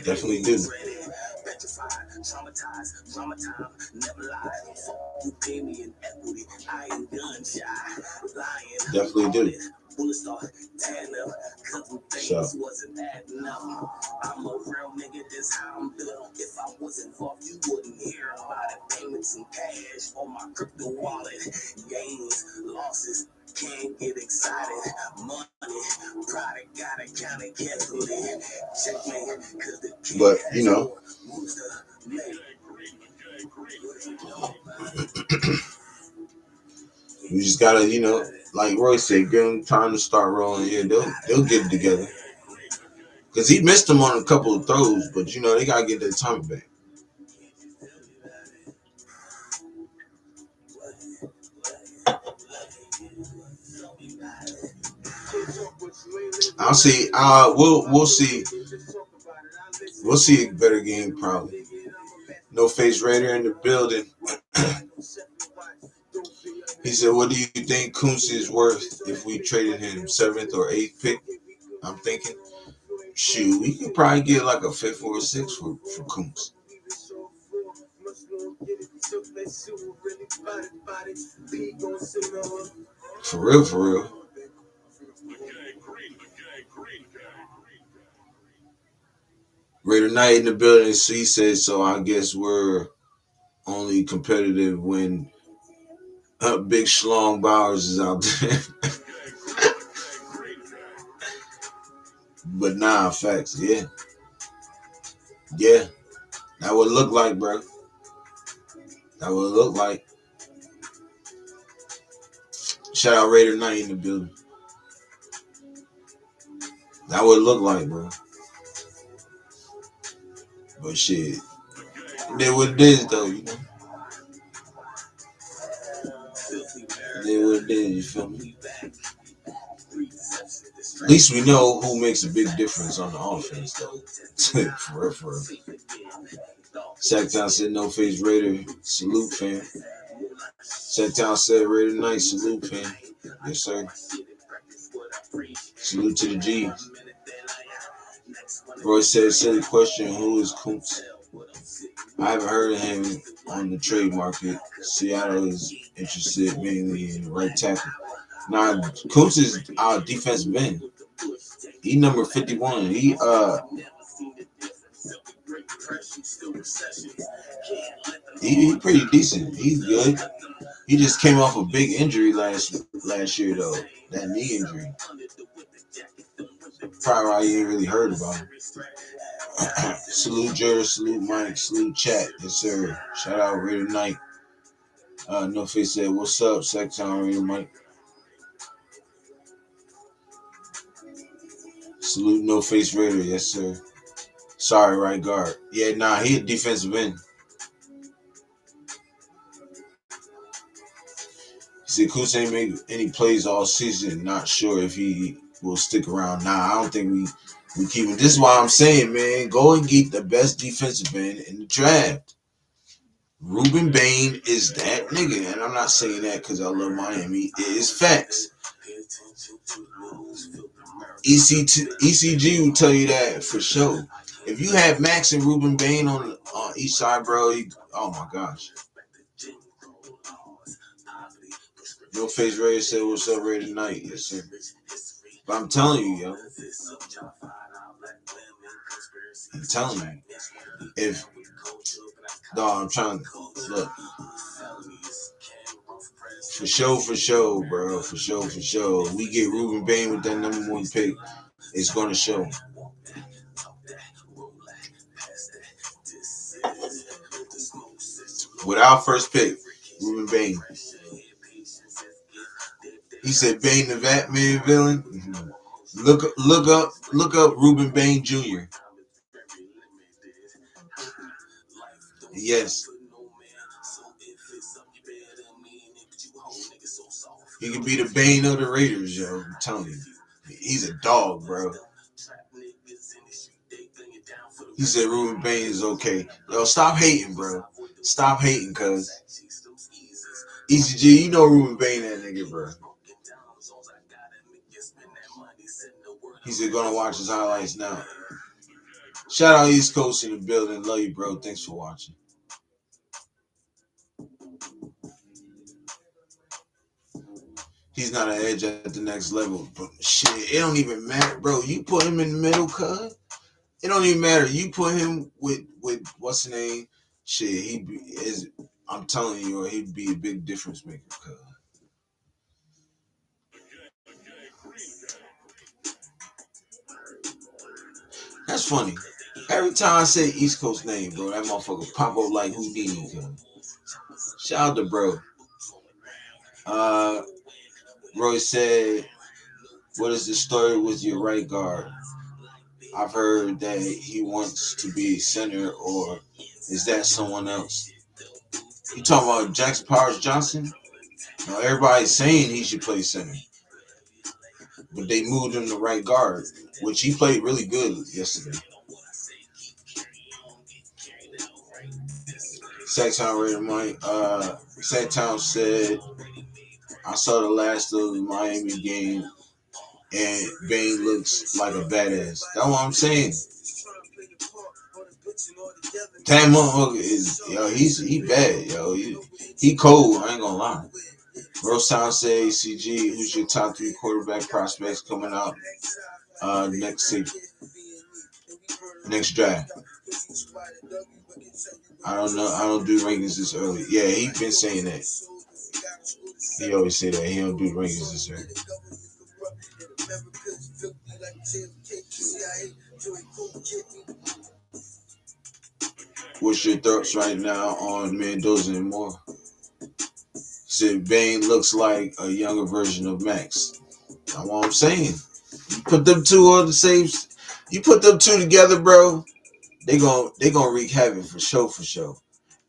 [SPEAKER 1] Definitely do. Definitely do. So. But we just gotta, like Roy said, give them time to start rolling. Yeah, they'll get it together. Cause he missed them on a couple of throws, but they gotta get their time back. I'll see. We'll see. We'll see a better game probably. No face Raider in the building. He said, "What do you think Kuntz is worth if we traded him seventh or eighth pick?" I'm thinking, shoot, we could probably get like a fifth or a sixth for Kuntz. For real, for real. Raider Knight in the building. So he says, so I guess we're only competitive when Big Schlong Bowers is out there. But nah, facts. Yeah. Yeah. That would look like, bro. That would look like. Shout out Raider Knight in the building. That would look like, bro. But shit. It is what it is, though, It is what it is, you feel me? At least we know who makes a big difference on the offense, though. For real, for real. Sacktown said no face Raider. Salute, fam. Sacktown said Raider Knight. Salute, fam. Yes, sir. Salute to the G's. Roy said, silly question, who is Kuntz? I haven't heard of him on the trade market. Seattle is interested mainly in right tackle. Now, Kuntz is our defensive end. He number 51. He pretty decent. He's good. He just came off a big injury last year though. That knee injury. Probably why you ain't really heard about him. Salute Jared, salute Mike, salute Chat. Yes sir. Shout out Raider Knight. No Face said, "What's up, Second Time Raider Mike?" Salute No Face Raider. Yes sir. Sorry, right guard. Yeah, nah, he a defensive end. He said Coos ain't made any plays all season. Not sure if he will stick around. Nah, I don't think we keep him. This is why I'm saying, man, go and get the best defensive end in the draft. Ruben Bain is that nigga, and I'm not saying that because I love Miami. It is facts. ECG will tell you that for sure. If you have Max and Ruben Bain on each side, bro, oh my gosh. No Face Ray said, "What's up, Ray tonight?" Yes, sir. But I'm telling you, yo. I'm telling you. If, dog, I'm trying to look. For sure, bro. For sure. We get Ruben Bain with that number 1 pick. It's going to show. With our first pick, Ruben Bain. He said Bane the Batman villain. Mm-hmm. Look up Ruben Bain Jr. Yes. He could be the Bane of the Raiders, yo. I'm telling you. He's a dog, bro. He said Ruben Bain is okay. Yo, stop hating, bro. Stop hating, cuz. ECG, you know Ruben Bain that nigga, bro. He said gonna watch his highlights now. Shout out East Coast in the building. Love you, bro. Thanks for watching. He's not an edge at the next level. But shit, it don't even matter, bro. You put him in the middle, cuz. It don't even matter. You put him with what's the name? Shit, I'm telling you, he'd be a big difference maker, cuz. That's funny. Every time I say East Coast name, bro, that motherfucker pop up like Houdini, cuz. Shout out to bro. Roy said, "What is the story with your right guard? I've heard that he wants to be center, or is that someone else?" You talking about Jackson Powers Johnson? Now everybody's saying he should play center, but they moved him to right guard, which he played really good yesterday. Sacktown Raider Mike, Sacktown said, "I saw the last of the Miami game, and Bain looks like a badass." That's what I'm saying. That motherfucker is, yo, he bad, yo. He cold, I ain't gonna lie. Rose Town say, "CG, who's your top 3 quarterback prospects coming out next draft?" I don't know. I don't do rankings this early. Yeah, he been saying that. He always say that. He don't do rankings this early. What's your thoughts right now on Mendoza and Moore? He said Bain looks like a younger version of Max. That's what I'm saying. You put them two on the same. You put them two together, bro. They gonna wreak havoc for sure.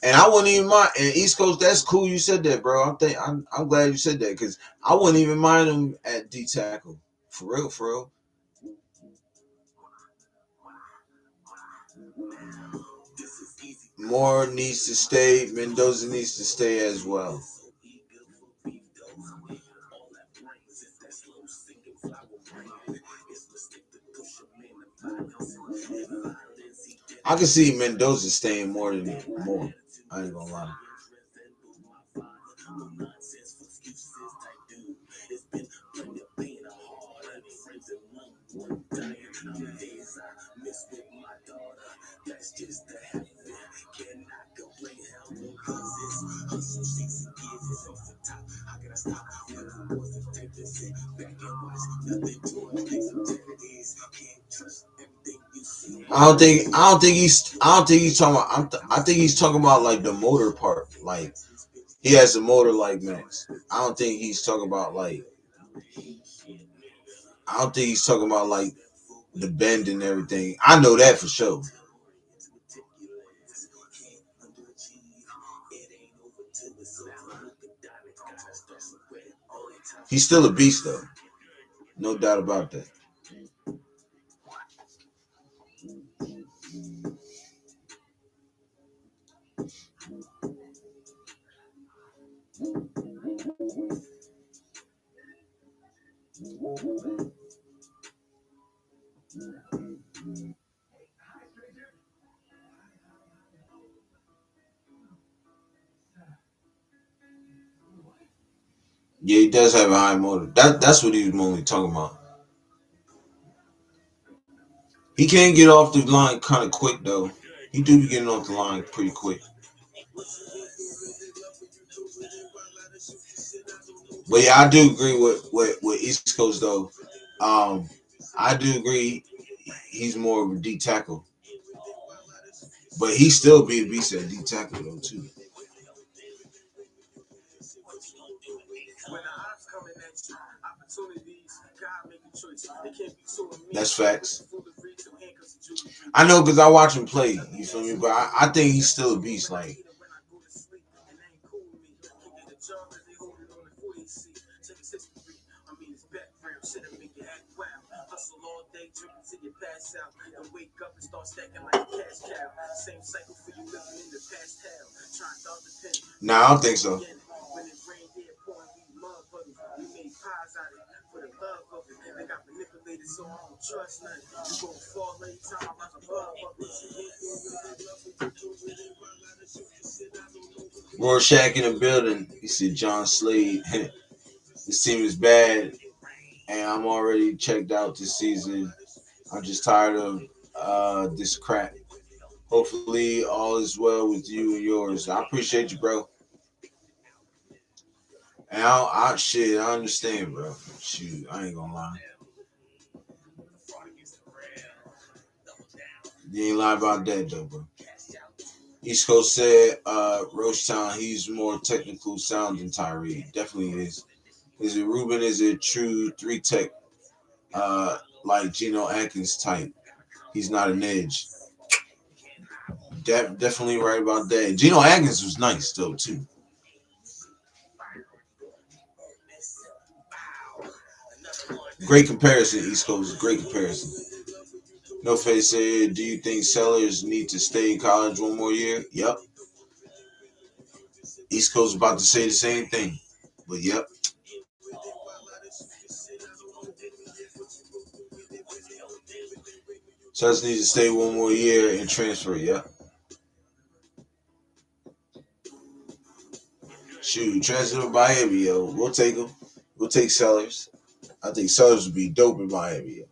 [SPEAKER 1] And I wouldn't even mind. And East Coast, that's cool. You said that, bro. I'm glad you said that because I wouldn't even mind them at D tackle. For real. Moore needs to stay. Mendoza needs to stay as well. I can see Mendoza staying more than more. I ain't gonna lie. I don't think he's talking about. I think he's talking about like the motor part. Like he has a motor like Max. I don't think he's talking about like. I don't think he's talking about like the bend and everything. I know that for sure. He's still a beast though. No doubt about that. Yeah, he does have a high motor. That's what he was mainly talking about. He can get off the line kind of quick though. He do be getting off the line pretty quick. But yeah, I do agree with East Coast though. Um, I do agree he's more of a D tackle, but he still be a beast at D tackle though too. That's facts. I know because I watch him play. You feel me? But I think he's still a beast. Like nah, I don't think so. Rorschach in the building. He said John Slade. This team is bad, and I'm already checked out this season. I'm just tired of this crap. Hopefully, all is well with you and yours. I appreciate you, bro. And shit, I understand, bro. Shoot, I ain't gonna lie. You ain't lie about that, though, bro. East Coast said, Roachtown, he's more technical sound than Tyree. Definitely is. Is it Ruben? Is it true three tech, like Geno Atkins type? He's not an edge. Definitely right about that. Geno Atkins was nice though too. Great comparison, East Coast. Great comparison. No face said, do you think sellers need to stay in college one more year? Yep. East Coast about to say the same thing. But yep. Sellers need to stay one more year and transfer. Yep. Shoot, transfer to Miami, yo. We'll take them. We'll take sellers. I think sellers would be dope in Miami. Yo.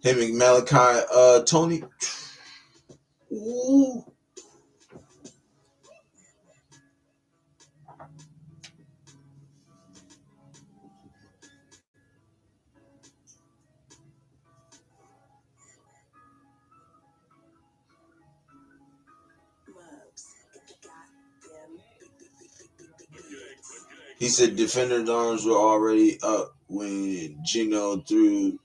[SPEAKER 1] Him and Malachi, Tony. Ooh. He said defender arms were already up when Geno threw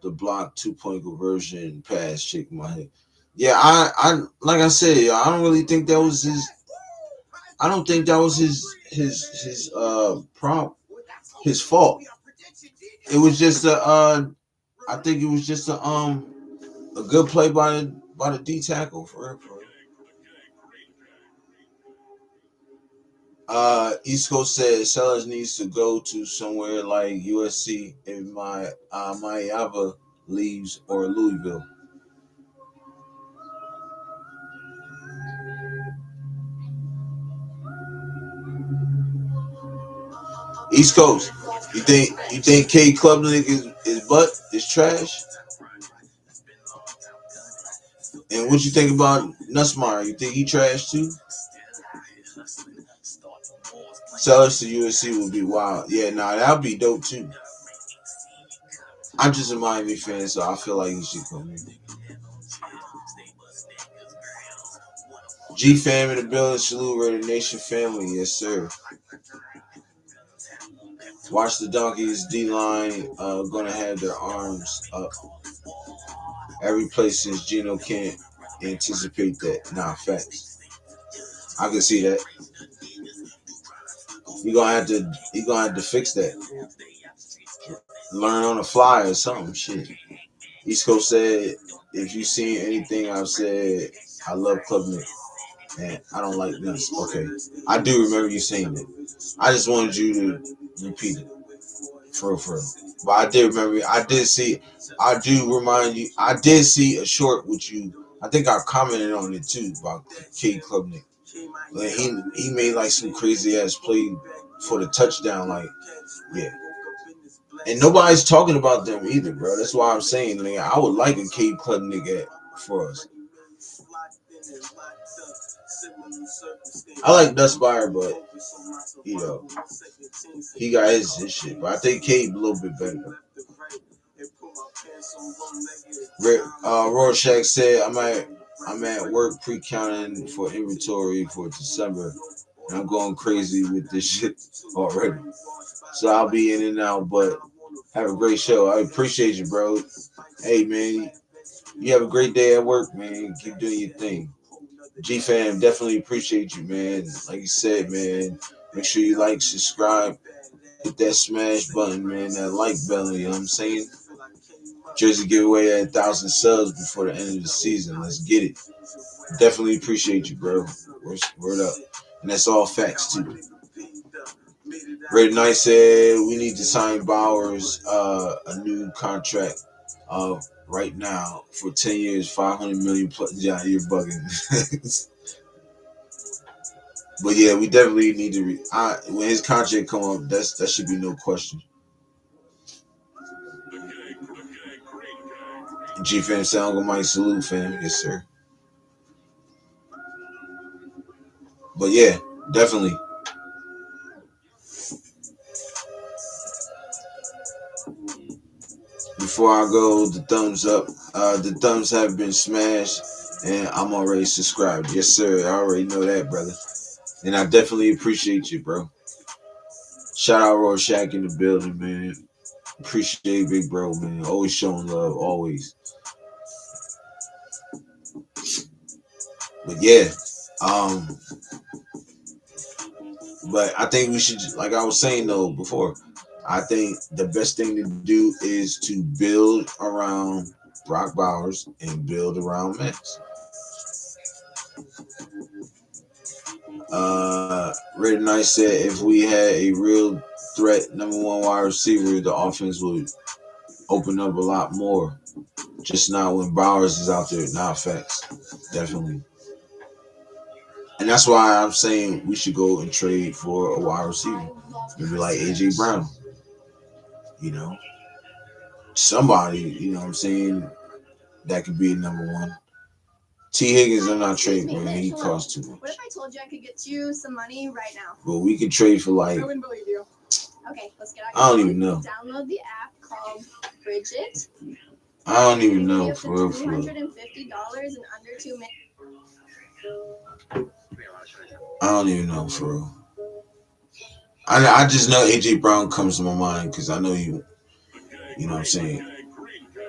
[SPEAKER 1] the block 2 point conversion pass chick my head. Yeah, I like I said, I don't really think that was his. I don't think that was his prompt, his fault. It was just I think it was just a good play by the D tackle for real. East Coast says Sellers needs to go to somewhere like USC if Mayava leaves or Louisville. East Coast, you think K Klubnik is butt is trash? And what you think about Nussmeyer? You think he trash too? Sellers to USC would be wild. Yeah, nah, that'd be dope too. I'm just a Miami fan, so I feel like he should come in. G fam in the building, salute Raider Nation family, yes sir. Watch the Donkeys D line gonna have their arms up every play since Geno can't anticipate that. Nah, facts. I can see that. You gonna have to fix that. Learn on the fly or something. Shit. East Coast said, if you seen anything I've said, I love Club Nick and I don't like this. Okay, I do remember you saying that. I just wanted you to repeat it for real, for real. But I did remember. I did see. I do remind you. I did see a short with you. I think I commented on it too about Kate Klubnik. Like he made like some crazy ass play for the touchdown. Like yeah, and nobody's talking about them either, bro. That's why I'm saying like, I would like a Kate Klubnik for us. I like Dustbuyer, but you know he got his shit. But I think Cade a little bit better. Rorschach said, I'm at work pre-counting for inventory for December, and I'm going crazy with this shit already. So I'll be in and out, but have a great show. I appreciate you, bro. Hey, man, you have a great day at work, man. Keep doing your thing. G fam, definitely appreciate you, man. Like you said, man, make sure you like, subscribe, hit that smash button, man, that like bell, you know what I'm saying? Jersey giveaway at 1,000 subs before the end of the season. Let's get it. Definitely appreciate you, bro. Word up. And that's all facts, too. Red Knight said we need to sign Bowers a new contract right now for 10 years, 500 million plus. Yeah, you're bugging. But yeah, we definitely need to. When his contract come up, that should be no question. G fam, sound Uncle Mike, salute, fam. Yes, sir. But yeah, definitely. Before I go, the thumbs up. The thumbs have been smashed, and I'm already subscribed. Yes, sir. I already know that, brother. And I definitely appreciate you, bro. Shout out Rorschach in the building, man. Appreciate Big Bro, man. Always showing love, always. But yeah, um, but I think we should, like I was saying though before, I think the best thing to do is to build around Brock Bowers and build around Max. Red Knight said if we had a real threat, number one wide receiver, the offense would open up a lot more. Just not when Bowers is out there. Not facts. Definitely. And that's why I'm saying we should go and trade for a wide receiver. Maybe like AJ Brown. You know, somebody, you know what I'm saying, that could be a number one. T. Higgins, I'm not trading for him. He costs too much. What if I told you I could get you some money right now? Well, we could trade for like. I wouldn't believe you. Okay, let's get out. I don't even know. Download the app called Bridget. I don't even know for real. $250 in under 2 minutes. I don't even know for real. I just know AJ Brown comes to my mind because I know you. You know what I'm saying?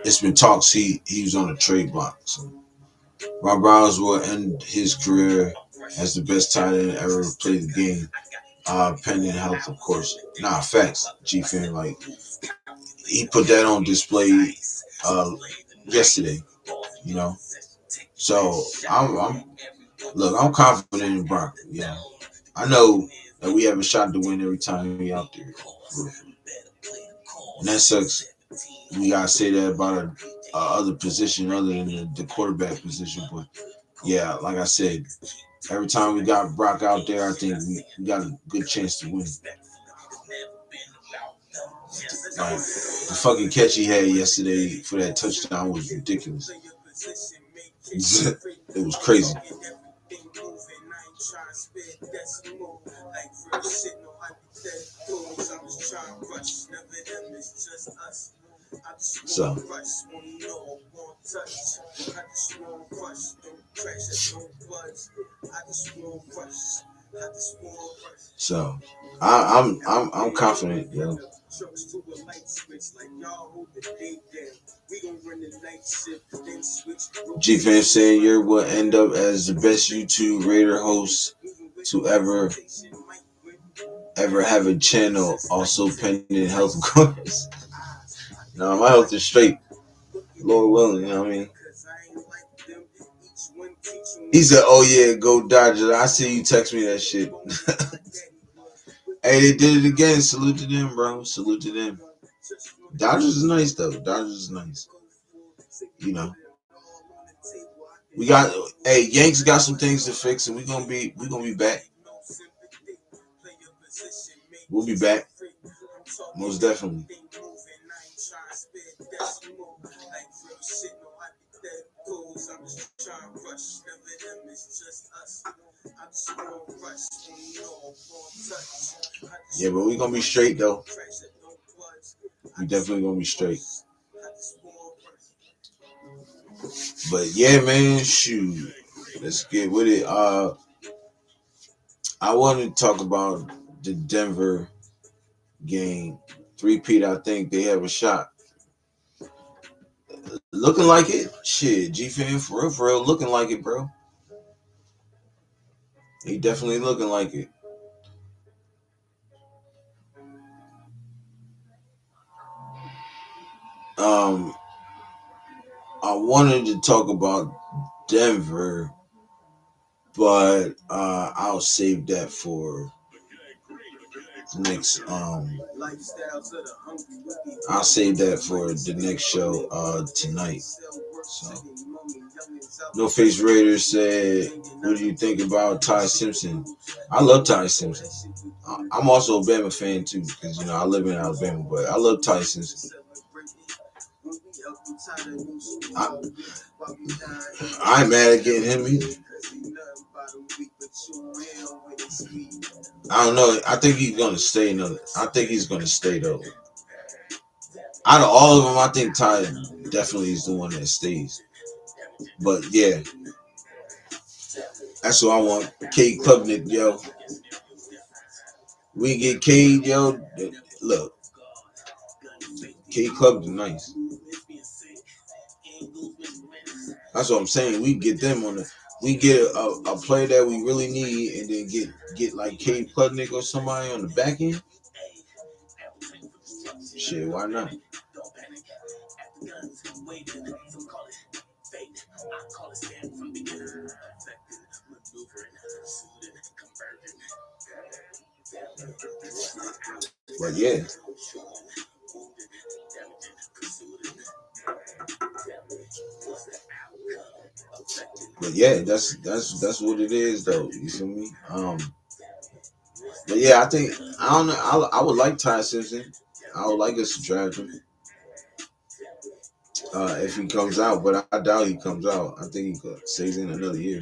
[SPEAKER 1] It's been talks. He was on a trade block. So Rob Browns will end his career as the best tight end ever played the game. Pending health, of course. Nah, facts. G fan, like he put that on display yesterday. You know, so I'm confident in Brock. Yeah, I know that we have a shot to win every time we out there. And that sucks. We gotta say that about a other position other than the quarterback position. But yeah, like I said, every time we got Brock out there, I think we got a good chance to win. Like the fucking catch he had yesterday for that touchdown was ridiculous. It was crazy. So so I'm confident, yo. G Fan saying you will end up as the best YouTube Raider host to ever have a channel, also pending health course. No, my health is straight. Lord willing, you know what I mean? He said, "Oh yeah, go Dodgers." I see you text me that shit. Hey, they did it again. Salute to them, bro. Salute to them. Dodgers is nice though. Dodgers is nice. You know, we got. Hey, Yanks got some things to fix, and we gonna be back. We'll be back, most definitely. Yeah, but we gonna be straight though. We definitely gonna be straight. But yeah, man, shoot. Let's get with it. I wanted to talk about the Denver game. Three-peat, I think they have a shot. Looking like it. Shit, G-Fan, for real, looking like it, bro. He definitely looking like it. Um, I wanted to talk about Denver, but I'll save that for next. I'll save that for the next show tonight. So, No Face Raiders said, "What do you think about Ty Simpson?" I love Ty Simpson. I'm also a Bama fan too, because I live in Alabama, but I love Ty Simpson. I, I ain't mad at getting him either. I don't know. I think he's gonna stay. I think he's gonna stay though. Out of all of them, I think Ty definitely is the one that stays. But yeah, that's what I want. Cade Klubnik, yo. We get Cade, yo. Look, Cade Klubnik, nice. That's what I'm saying. We get them on the. We get a player that we really need, and then get like Cade Klubnik or somebody on the back end. Shit, why not? But yeah. But yeah, that's what it is though. You feel me? But yeah, I don't know. I would like Ty Simpson. I would like us to draft him if he comes out, but I doubt he comes out. I think he stays in another year.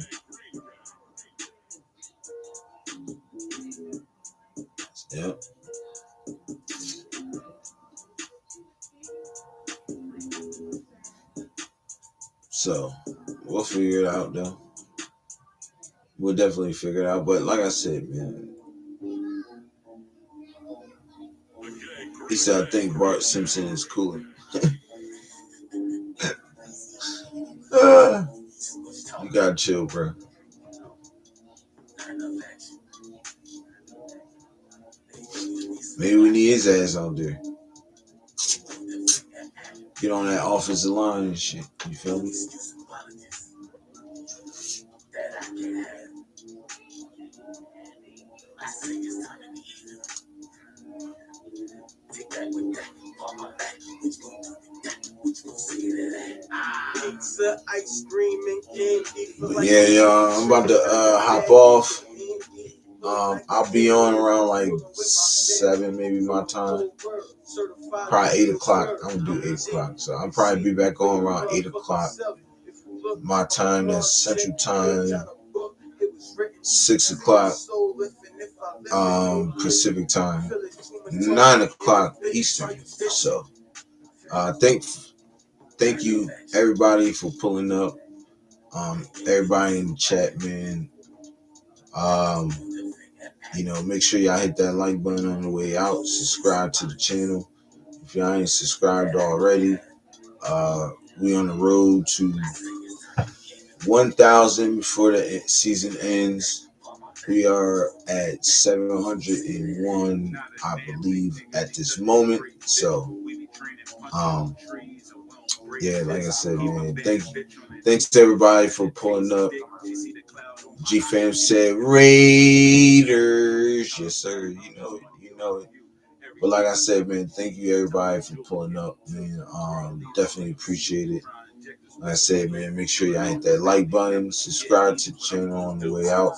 [SPEAKER 1] Yep. So we'll figure it out though. We'll definitely figure it out. But like I said, man, he said I think Bart Simpson is cooler. You gotta chill, bro. Maybe we need his ass out there. Get on that offensive line and shit. You feel me? But yeah, y'all, I'm about to hop off. I'll be on around like 7, maybe my time. Probably 8 o'clock. I'm gonna do 8 o'clock. So I'll probably be back on around 8 o'clock. My time, that's Central Time. 6 o'clock Pacific Time. 9 o'clock Eastern. So Thank you everybody for pulling up. Everybody in the chat, man. Um, make sure y'all hit that like button on the way out. Subscribe to the channel if y'all ain't subscribed already. We on the road to 1,000 before the season ends. We are at 701, I believe, at this moment. So, um, yeah, like I said, man, thanks to everybody for pulling up. G Fam said Raiders, yes sir. You know it. But like I said, man, thank you everybody for pulling up, man. Definitely appreciate it. Like I said, man, make sure y'all hit that like button, subscribe to the channel on the way out.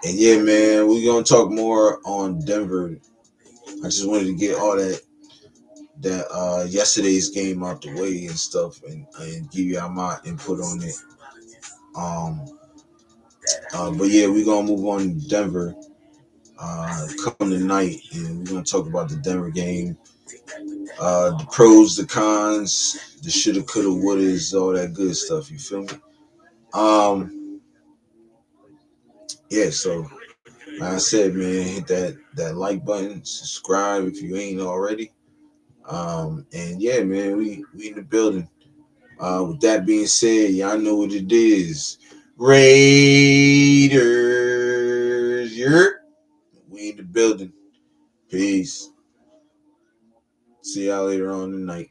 [SPEAKER 1] And yeah, man, we're gonna talk more on Denver. I just wanted to get all that yesterday's game out the way and stuff, and give y'all my input on it. But yeah, we're gonna move on to Denver. Come tonight, and we're gonna talk about the Denver game, the pros, the cons, the shoulda, coulda, wouldas, all that good stuff. You feel me? Yeah. So, like I said, man, hit that like button, subscribe if you ain't already. And yeah, man, we in the building. With that being said, y'all know what it is. Raiders, we in the building. Peace. See y'all later on tonight.